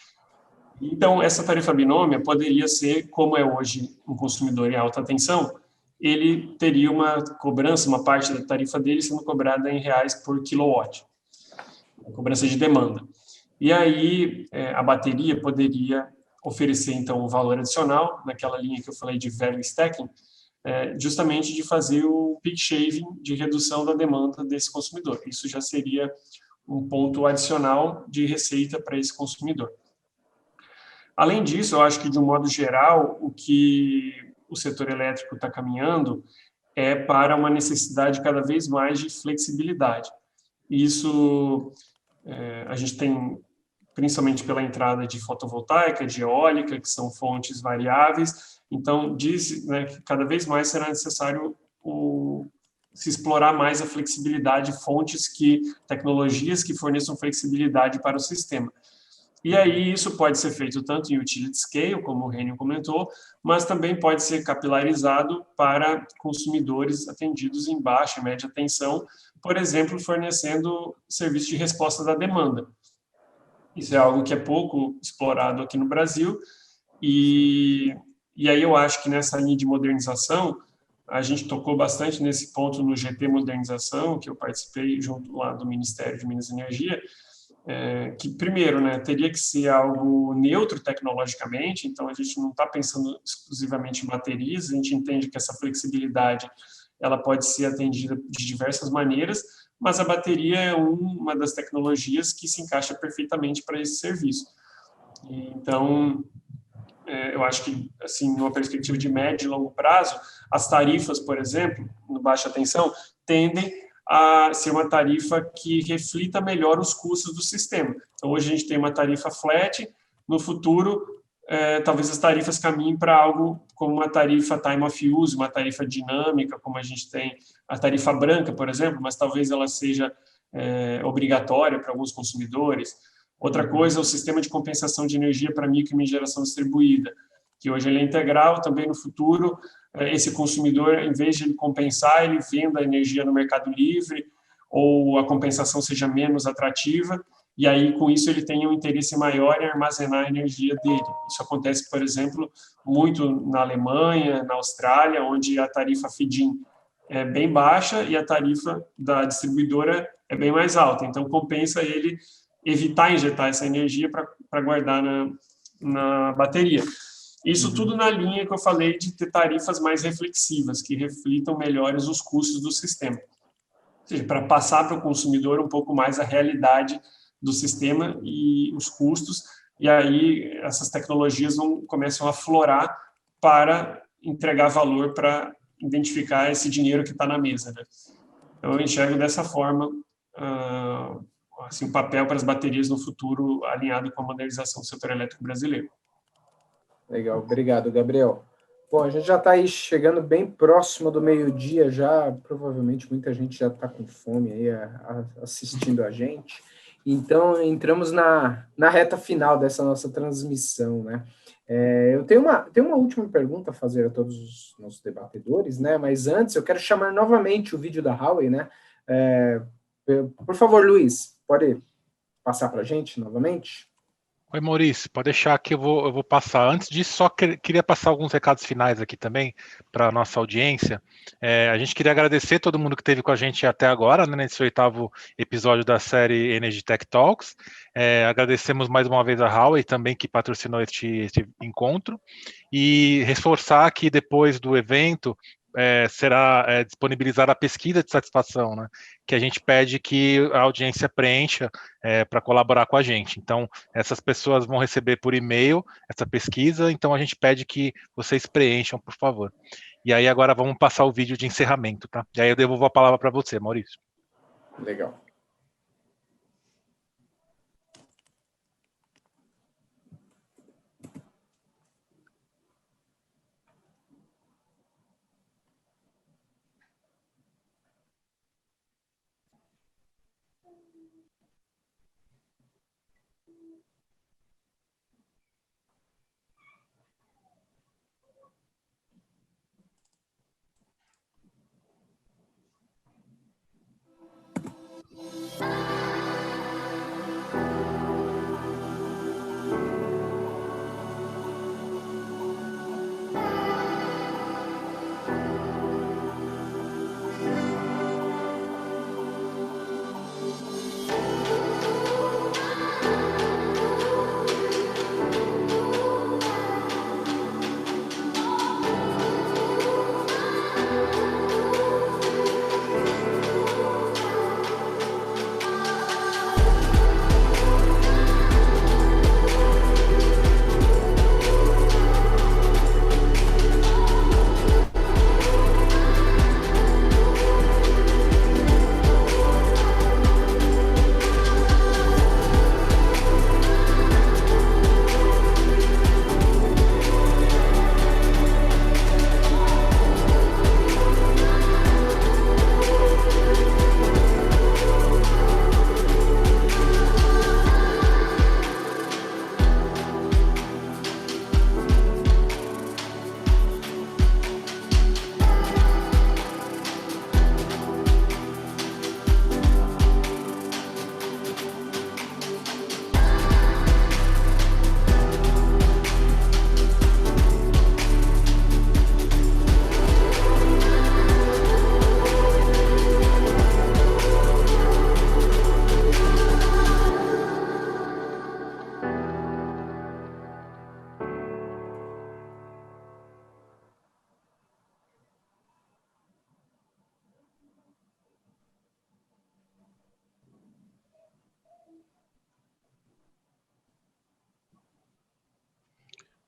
Então, essa tarifa binômia poderia ser, como é hoje um consumidor em alta tensão, ele teria uma cobrança, uma parte da tarifa dele sendo cobrada em reais por quilowatt, a cobrança de demanda. E aí, a bateria poderia oferecer, então, um valor adicional, naquela linha que eu falei de value stacking, justamente de fazer o peak shaving, de redução da demanda desse consumidor. Isso já seria um ponto adicional de receita para esse consumidor. Além disso, eu acho que, de um modo geral, o que o setor elétrico está caminhando é para uma necessidade cada vez mais de flexibilidade. Isso a gente tem, principalmente pela entrada de fotovoltaica, de eólica, que são fontes variáveis. Então, diz, né, que cada vez mais será necessário se explorar mais a flexibilidade, tecnologias que forneçam flexibilidade para o sistema. E aí isso pode ser feito tanto em utility scale, como o Rênio comentou, mas também pode ser capilarizado para consumidores atendidos em baixa e média tensão, por exemplo, fornecendo serviço de resposta da demanda. Isso é algo que é pouco explorado aqui no Brasil, e aí eu acho que nessa linha de modernização, a gente tocou bastante nesse ponto no GT Modernização, que eu participei junto lá do Ministério de Minas e Energia, que, primeiro, né, teria que ser algo neutro tecnologicamente, então a gente não está pensando exclusivamente em baterias, a gente entende que essa flexibilidade ela pode ser atendida de diversas maneiras, mas a bateria é uma das tecnologias que se encaixa perfeitamente para esse serviço. Então, eu acho que, assim, numa perspectiva de médio e longo prazo, as tarifas, por exemplo, no baixa tensão, tendem a ser uma tarifa que reflita melhor os custos do sistema. Então, hoje a gente tem uma tarifa flat, no futuro, talvez as tarifas caminhem para algo como uma tarifa time of use, uma tarifa dinâmica, como a gente tem a tarifa branca, por exemplo, mas talvez ela seja obrigatória para alguns consumidores. Outra coisa é o sistema de compensação de energia para micro e geração distribuída, que hoje ele é integral, também no futuro, esse consumidor, em vez de ele compensar, ele venda a energia no mercado livre, ou a compensação seja menos atrativa, e aí, com isso, ele tem um interesse maior em armazenar a energia dele. Isso acontece, por exemplo, muito na Alemanha, na Austrália, onde a tarifa feed-in é bem baixa e a tarifa da distribuidora é bem mais alta. Então, compensa ele evitar injetar essa energia para guardar na bateria. Isso tudo na linha que eu falei de ter tarifas mais reflexivas, que reflitam melhores os custos do sistema. Ou seja, para passar para o consumidor um pouco mais a realidade do sistema e os custos, e aí essas tecnologias começam a aflorar para entregar valor, para identificar esse dinheiro que está na mesa, né? Então, eu enxergo dessa forma assim, o papel para as baterias no futuro alinhado com a modernização do setor elétrico brasileiro. Legal, obrigado, Gabriel. Bom, a gente já está aí chegando bem próximo do meio-dia já, provavelmente muita gente já está com fome aí assistindo a gente. Então, entramos na reta final dessa nossa transmissão, né? Eu tenho uma última pergunta a fazer a todos os nossos debatedores, né? Mas antes, eu quero chamar novamente o vídeo da Huawei, né? Por favor, Luiz, pode passar para a gente novamente? Oi, Maurício, pode deixar que eu vou passar. Antes disso, só queria passar alguns recados finais aqui também para a nossa audiência. A gente queria agradecer todo mundo que esteve com a gente até agora, né, nesse 8º episódio da série Energy Tech Talks. Agradecemos mais uma vez a Huawei também, que patrocinou este encontro. E reforçar que depois do evento, será disponibilizada a pesquisa de satisfação, né? Que a gente pede que a audiência preencha para colaborar com a gente. Então, essas pessoas vão receber por e-mail essa pesquisa, então a gente pede que vocês preencham, por favor. E aí agora vamos passar o vídeo de encerramento, tá? E aí eu devolvo a palavra para você, Maurício. Legal.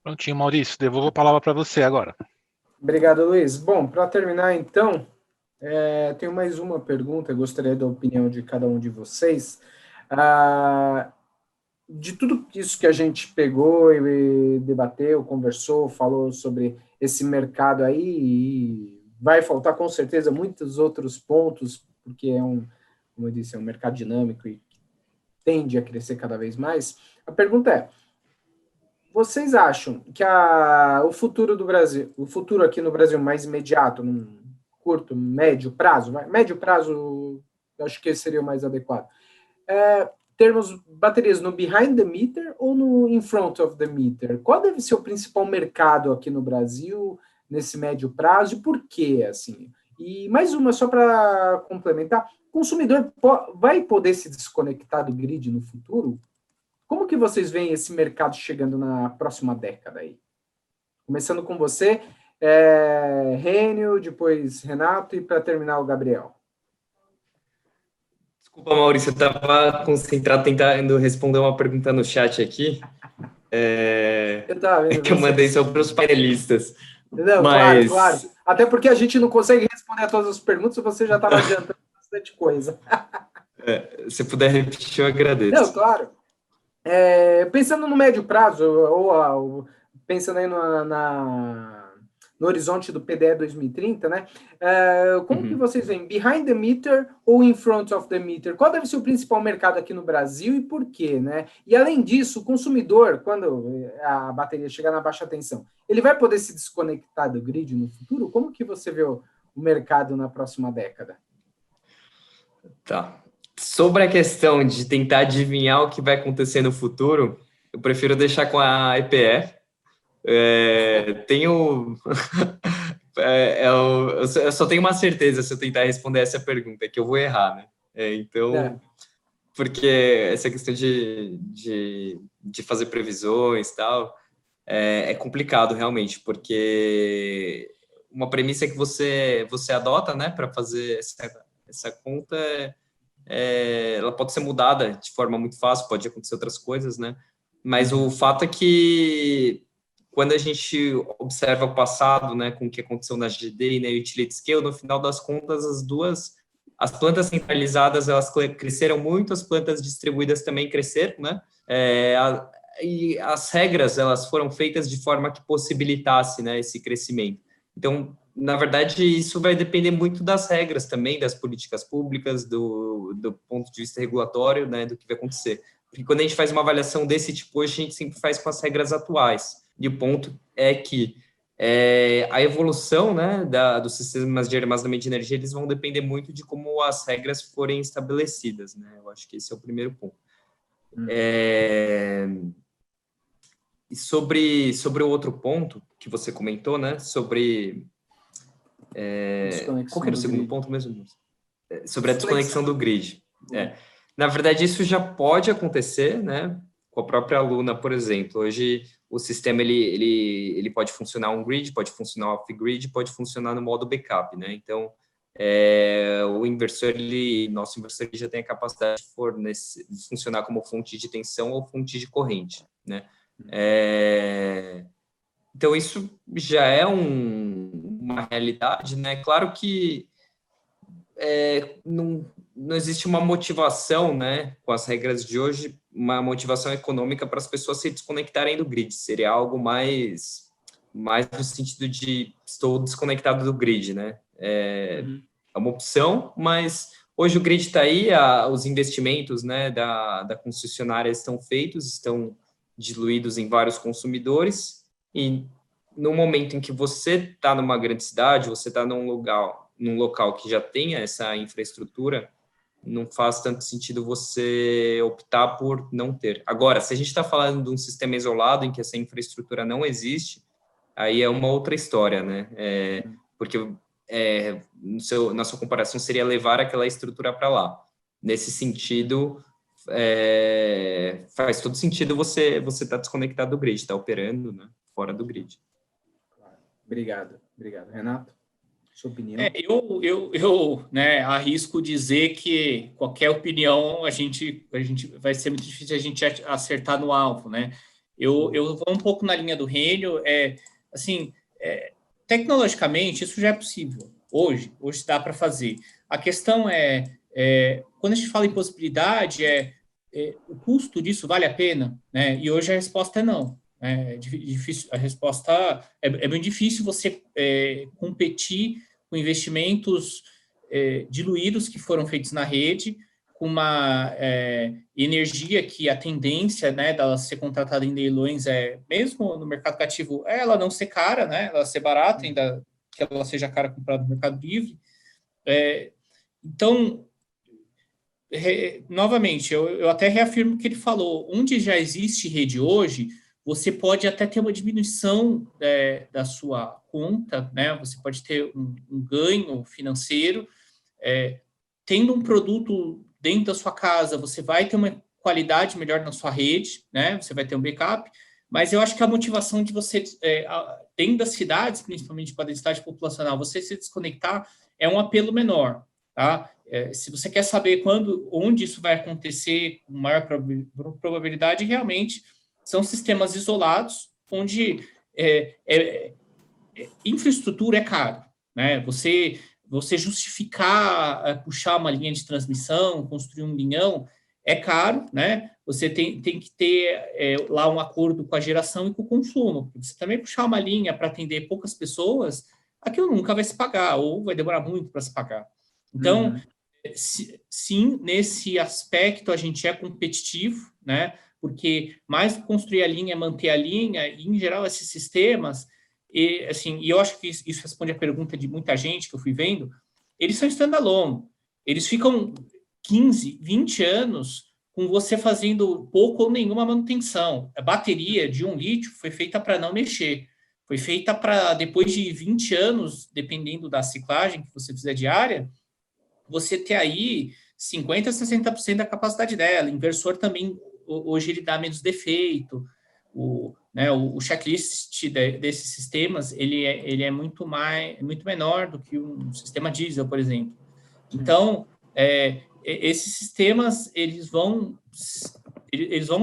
Prontinho, Maurício, devolvo a palavra para você agora. Obrigado, Luiz. Bom, para terminar, então, tenho mais uma pergunta, eu gostaria da opinião de cada um de vocês. De tudo isso que a gente pegou e debateu, conversou, falou sobre esse mercado aí, e vai faltar com certeza muitos outros pontos, porque como eu disse, é um mercado dinâmico e tende a crescer cada vez mais. A pergunta é: vocês acham que o futuro do Brasil, o futuro aqui no Brasil mais imediato, num curto, médio prazo, médio prazo, eu acho que esse seria o mais adequado, termos baterias no behind the meter ou no in front of the meter? Qual deve ser o principal mercado aqui no Brasil nesse médio prazo e por quê, assim? E mais uma, só para complementar, o consumidor vai poder se desconectar do grid no futuro? Como que vocês veem esse mercado chegando na próxima década aí? Começando com você, Rênio, depois Renato e para terminar o Gabriel. Desculpa, Maurício, eu estava concentrado tentando responder uma pergunta no chat aqui. Eu tava vendo que eu mandei só para os painelistas. Não, mas... claro. Até porque a gente não consegue responder a todas as perguntas, você já estava adiantando bastante coisa. Se puder repetir, eu agradeço. Não, claro. Pensando no médio prazo, ou pensando aí no horizonte do PDE 2030, né? Como que vocês veem? Behind the meter ou in front of the meter? Qual deve ser o principal mercado aqui no Brasil e por quê, né? E além disso, o consumidor, quando a bateria chegar na baixa tensão, ele vai poder se desconectar do grid no futuro? Como que você vê o mercado na próxima década? Tá. Sobre a questão de tentar adivinhar o que vai acontecer no futuro, eu prefiro deixar com a EPE. Eu só tenho uma certeza se eu tentar responder essa pergunta, que eu vou errar, né? Porque essa questão de fazer previsões e tal é complicado realmente, porque uma premissa que você adota, né, para fazer essa conta, ela pode ser mudada de forma muito fácil, pode acontecer outras coisas, né? Mas o fato é que quando a gente observa o passado, né, com o que aconteceu na GD e na Utility Scale, no final das contas, as plantas centralizadas, elas cresceram muito, as plantas distribuídas também cresceram, né? E as regras, elas foram feitas de forma que possibilitasse, né, esse crescimento. Então, na verdade, isso vai depender muito das regras também, das políticas públicas, do ponto de vista regulatório, né, do que vai acontecer. Porque quando a gente faz uma avaliação desse tipo, hoje a gente sempre faz com as regras atuais. E o ponto é que a evolução, né, dos sistemas de armazenamento de energia, eles vão depender muito de como as regras forem estabelecidas, né? Eu acho que esse é o primeiro ponto. E sobre o outro ponto que você comentou, né, sobre... qual que era o segundo ponto mesmo? Sobre a desconexão do grid. Na verdade, isso já pode acontecer, né, com a própria Luna, por exemplo. Hoje, o sistema ele pode funcionar on grid, pode funcionar off-grid, pode funcionar no modo backup, né? Então, nosso inversor já tem a capacidade de funcionar como fonte de tensão ou fonte de corrente, né? Então, isso já é uma realidade, né? Claro que não existe uma motivação, né, com as regras de hoje, uma motivação econômica para as pessoas se desconectarem do grid. Seria algo mais no sentido de estou desconectado do grid, né? É uma opção, mas hoje o grid está aí, os investimentos, né, da concessionária estão feitos, estão diluídos em vários consumidores, e no momento em que você está numa grande cidade, você está num local que já tenha essa infraestrutura, não faz tanto sentido você optar por não ter. Agora, se a gente está falando de um sistema isolado em que essa infraestrutura não existe, aí é uma outra história, né? Porque na sua comparação seria levar aquela estrutura para lá. Nesse sentido, faz todo sentido você estar desconectado do grid, estar operando, né, fora do grid. Obrigado. Renato? Sua opinião? Eu né, arrisco dizer que qualquer opinião a gente vai ser muito difícil a gente acertar no alvo, né? Eu vou um pouco na linha do Rênio, tecnologicamente isso já é possível. Hoje dá para fazer. A questão quando a gente fala em possibilidade, o custo disso vale a pena, né? E hoje a resposta é não. Difícil, a resposta é bem difícil você competir com investimentos diluídos que foram feitos na rede, com uma energia que a tendência, né, dela ser contratada em leilões mesmo no mercado cativo, ela não ser cara, né, ela ser barata, ainda que ela seja cara comprada no Mercado Livre. Então, novamente, eu até reafirmo o que ele falou, onde já existe rede hoje, você pode até ter uma diminuição da sua conta, né? Você pode ter um ganho financeiro. Tendo um produto dentro da sua casa, você vai ter uma qualidade melhor na sua rede, né? Você vai ter um backup, mas eu acho que a motivação de você, dentro das cidades, principalmente para a densidade populacional, você se desconectar é um apelo menor, tá? Se você quer saber onde isso vai acontecer com maior probabilidade, realmente são sistemas isolados, onde infraestrutura é caro, né? Você justificar puxar uma linha de transmissão, construir um linhão, é caro, né? Você tem que ter lá um acordo com a geração e com o consumo. Você também puxar uma linha para atender poucas pessoas, aquilo nunca vai se pagar, ou vai demorar muito para se pagar. Então, sim, nesse aspecto a gente é competitivo, né? Porque mais que construir a linha, manter a linha, e em geral esses sistemas, e eu acho que isso responde a pergunta de muita gente que eu fui vendo, eles são standalone, eles ficam 15, 20 anos com você fazendo pouco ou nenhuma manutenção. A bateria de 1 lítio foi feita para não mexer, foi feita para, depois de 20 anos, dependendo da ciclagem que você fizer diária, você ter aí 50% a 60% da capacidade dela. O inversor também, hoje, ele dá menos defeito. o checklist desses sistemas, ele é muito menor do que um sistema diesel, por exemplo. Então, esses sistemas, eles vão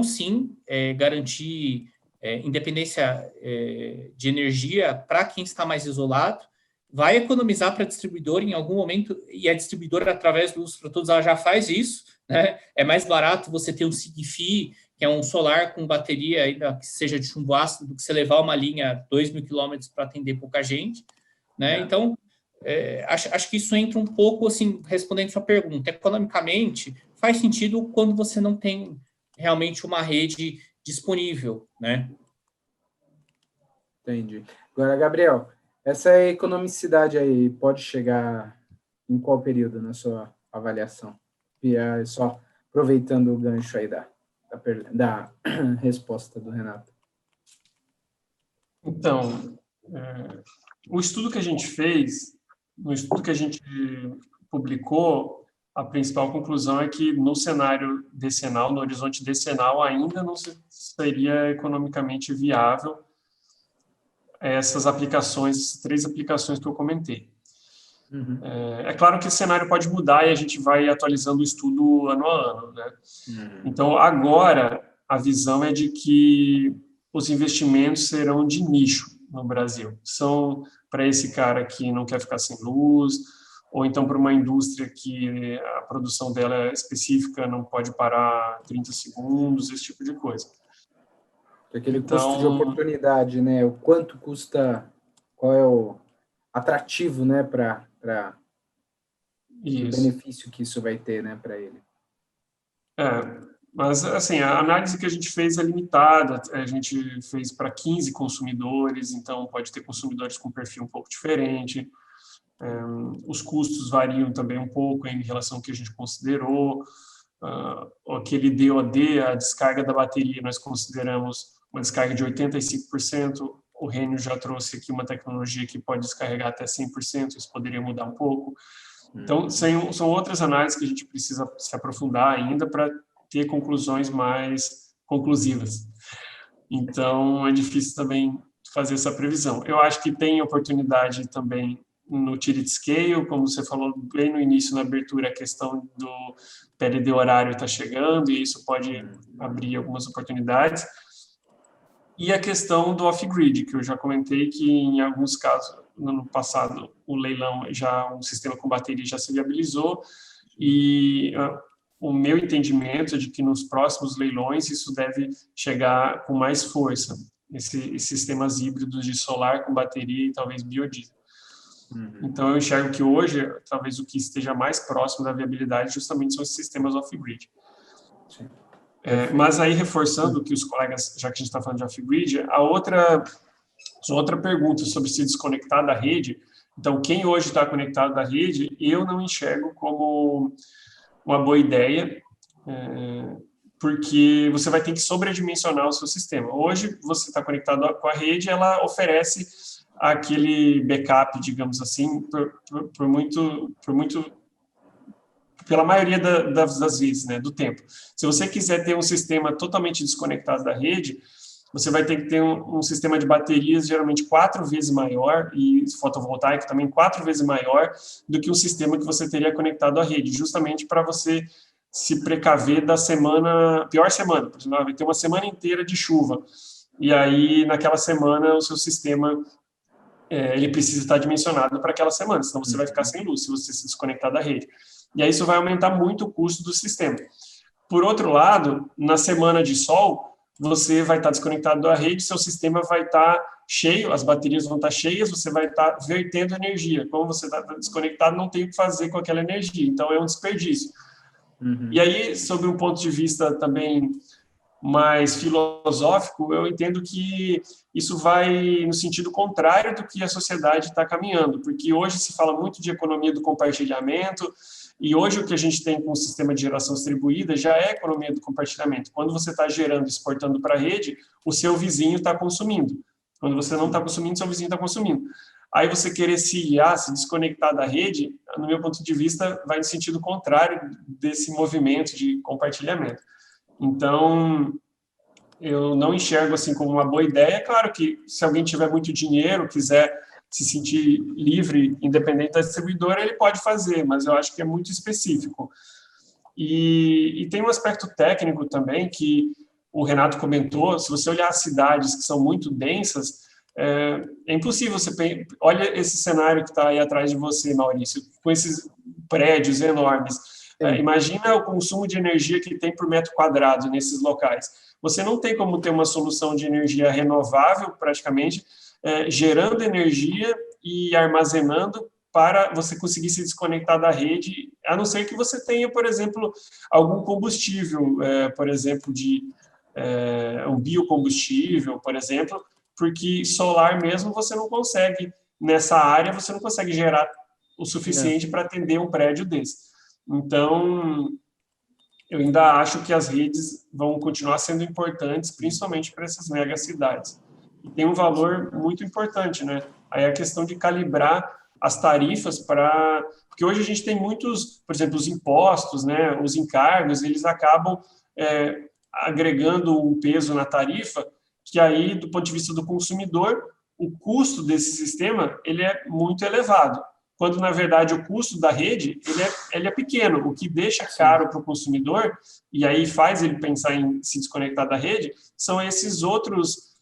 sim garantir independência de energia para quem está mais isolado, vai economizar para a distribuidora em algum momento, e a distribuidora, através do uso para todos, ela já faz isso, né? É mais barato você ter um Sigfee, que é um solar com bateria, ainda que seja de chumbo ácido, do que você levar uma linha 2.000 quilômetros para atender pouca gente, né? Então, acho que isso entra um pouco, assim, respondendo a sua pergunta. Economicamente, faz sentido quando você não tem realmente uma rede disponível, né? Entendi. Agora, Gabriel, essa economicidade aí pode chegar em qual período na sua avaliação? E só aproveitando o gancho aí da resposta do Renato. Então, o estudo que a gente fez, no estudo que a gente publicou, a principal conclusão é que no cenário decenal, no horizonte decenal, ainda não seria economicamente viável essas aplicações, essas 3 aplicações que eu comentei. Uhum. É claro que esse cenário pode mudar e a gente vai atualizando o estudo ano a ano, né? Uhum. Então, agora, a visão é de que os investimentos serão de nicho no Brasil. São para esse cara que não quer ficar sem luz, ou então para uma indústria que a produção dela é específica, não pode parar 30 segundos, esse tipo de coisa. Aquele custo de oportunidade, né? O quanto custa, qual é o atrativo, né, para o benefício que isso vai ter, né, para ele. Mas, assim, a análise que a gente fez é limitada, a gente fez para 15 consumidores, então pode ter consumidores com perfil um pouco diferente, os custos variam também um pouco em relação ao que a gente considerou, aquele DOD, a descarga da bateria, nós consideramos uma descarga de 85%, o Rênio já trouxe aqui uma tecnologia que pode descarregar até 100%, isso poderia mudar um pouco. Então, são outras análises que a gente precisa se aprofundar ainda para ter conclusões mais conclusivas. Então, é difícil também fazer essa previsão. Eu acho que tem oportunidade também no utility scale, como você falou bem no início, na abertura, a questão do PLD horário está chegando e isso pode abrir algumas oportunidades. E a questão do off-grid, que eu já comentei que em alguns casos, no ano passado, o leilão, um sistema com bateria já se viabilizou e o meu entendimento é de que nos próximos leilões isso deve chegar com mais força, esses sistemas híbridos de solar com bateria e talvez biodiesel. Então, eu enxergo que hoje, talvez o que esteja mais próximo da viabilidade justamente são esses sistemas off-grid. Mas aí, reforçando que os colegas, já que a gente está falando de off-grid, outra pergunta sobre se desconectar da rede. Então, quem hoje está conectado da rede, eu não enxergo como uma boa ideia, porque você vai ter que sobredimensionar o seu sistema. Hoje, você está conectado com a rede, ela oferece aquele backup, digamos assim, pela maioria das vezes, né, do tempo. Se você quiser ter um sistema totalmente desconectado da rede, você vai ter que ter um sistema de baterias geralmente 4 vezes maior, e fotovoltaico também 4 vezes maior, do que um sistema que você teria conectado à rede, justamente para você se precaver da pior semana. Por exemplo, vai ter uma semana inteira de chuva, e aí naquela semana o seu sistema ele precisa estar dimensionado para aquela semana, senão você vai ficar sem luz se você se desconectar da rede. E aí isso vai aumentar muito o custo do sistema. Por outro lado, na semana de sol, você vai estar desconectado da rede, seu sistema vai estar cheio, as baterias vão estar cheias, você vai estar vertendo energia. Como você está desconectado, não tem o que fazer com aquela energia, então é um desperdício. E aí, sob um ponto de vista também mais filosófico, eu entendo que isso vai no sentido contrário do que a sociedade está caminhando, porque hoje se fala muito de economia do compartilhamento, e hoje o que a gente tem com o sistema de geração distribuída já é economia do compartilhamento. Quando você está gerando e exportando para a rede, o seu vizinho está consumindo. Quando você não está consumindo, seu vizinho está consumindo. Aí você querer se desconectar da rede, no meu ponto de vista, vai no sentido contrário desse movimento de compartilhamento. Então, eu não enxergo assim como uma boa ideia. É claro que se alguém tiver muito dinheiro, quiser se sentir livre, independente da distribuidora, ele pode fazer, mas eu acho que é muito específico. E tem um aspecto técnico também que o Renato comentou. Se você olhar as cidades que são muito densas, é impossível você... Olha esse cenário que está aí atrás de você, Maurício, com esses prédios enormes. Imagina o consumo de energia que tem por metro quadrado nesses locais. Você não tem como ter uma solução de energia renovável, praticamente, gerando energia e armazenando para você conseguir se desconectar da rede, a não ser que você tenha, por exemplo, algum combustível, por exemplo, um biocombustível, por exemplo, porque solar mesmo você não consegue, nessa área, você não consegue gerar o suficiente para atender um prédio desse. Então, eu ainda acho que as redes vão continuar sendo importantes, principalmente para essas megacidades. E tem um valor muito importante, né? Aí é a questão de calibrar as tarifas para... Porque hoje a gente tem muitos, por exemplo, os impostos, né? Os encargos, eles acabam agregando um peso na tarifa, que aí, do ponto de vista do consumidor, o custo desse sistema ele é muito elevado, quando, na verdade, o custo da rede ele é pequeno. O que deixa caro para o consumidor, e aí faz ele pensar em se desconectar da rede, são esses outros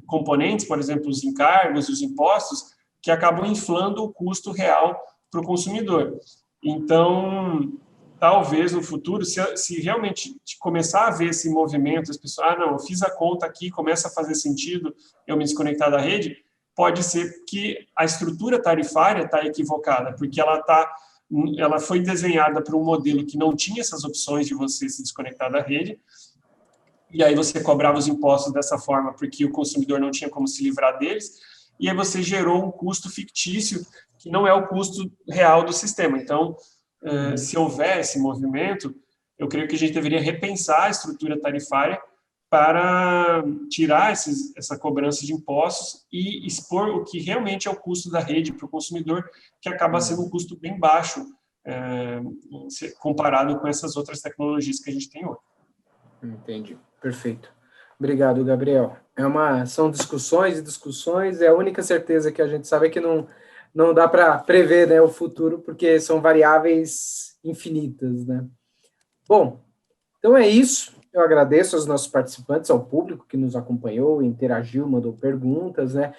componentes, por exemplo, os encargos, os impostos, que acabam inflando o custo real para o consumidor. Então, talvez no futuro, se realmente começar a ver esse movimento, as pessoas, não, eu fiz a conta aqui, começa a fazer sentido eu me desconectar da rede, pode ser que a estrutura tarifária está equivocada, porque ela foi desenhada para um modelo que não tinha essas opções de você se desconectar da rede, e aí você cobrava os impostos dessa forma, porque o consumidor não tinha como se livrar deles, e aí você gerou um custo fictício, que não é o custo real do sistema. Então, se houver esse movimento, eu creio que a gente deveria repensar a estrutura tarifária para tirar essa cobrança de impostos e expor o que realmente é o custo da rede para o consumidor, que acaba sendo um custo bem baixo comparado com essas outras tecnologias que a gente tem hoje. Entendi, perfeito. Obrigado, Gabriel. São discussões e discussões, a única certeza que a gente sabe é que não dá para prever, né, o futuro, porque são variáveis infinitas, né? Bom, então é isso. Eu agradeço aos nossos participantes, ao público que nos acompanhou, interagiu, mandou perguntas, né?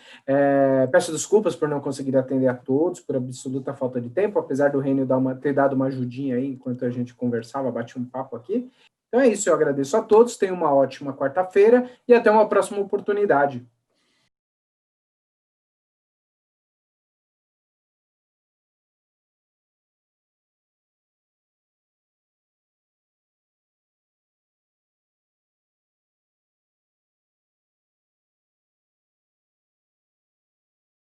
Peço desculpas por não conseguir atender a todos, por absoluta falta de tempo, apesar do Rênio ter dado uma ajudinha aí enquanto a gente conversava, bate um papo aqui. Então é isso, eu agradeço a todos, tenham uma ótima quarta-feira e até uma próxima oportunidade.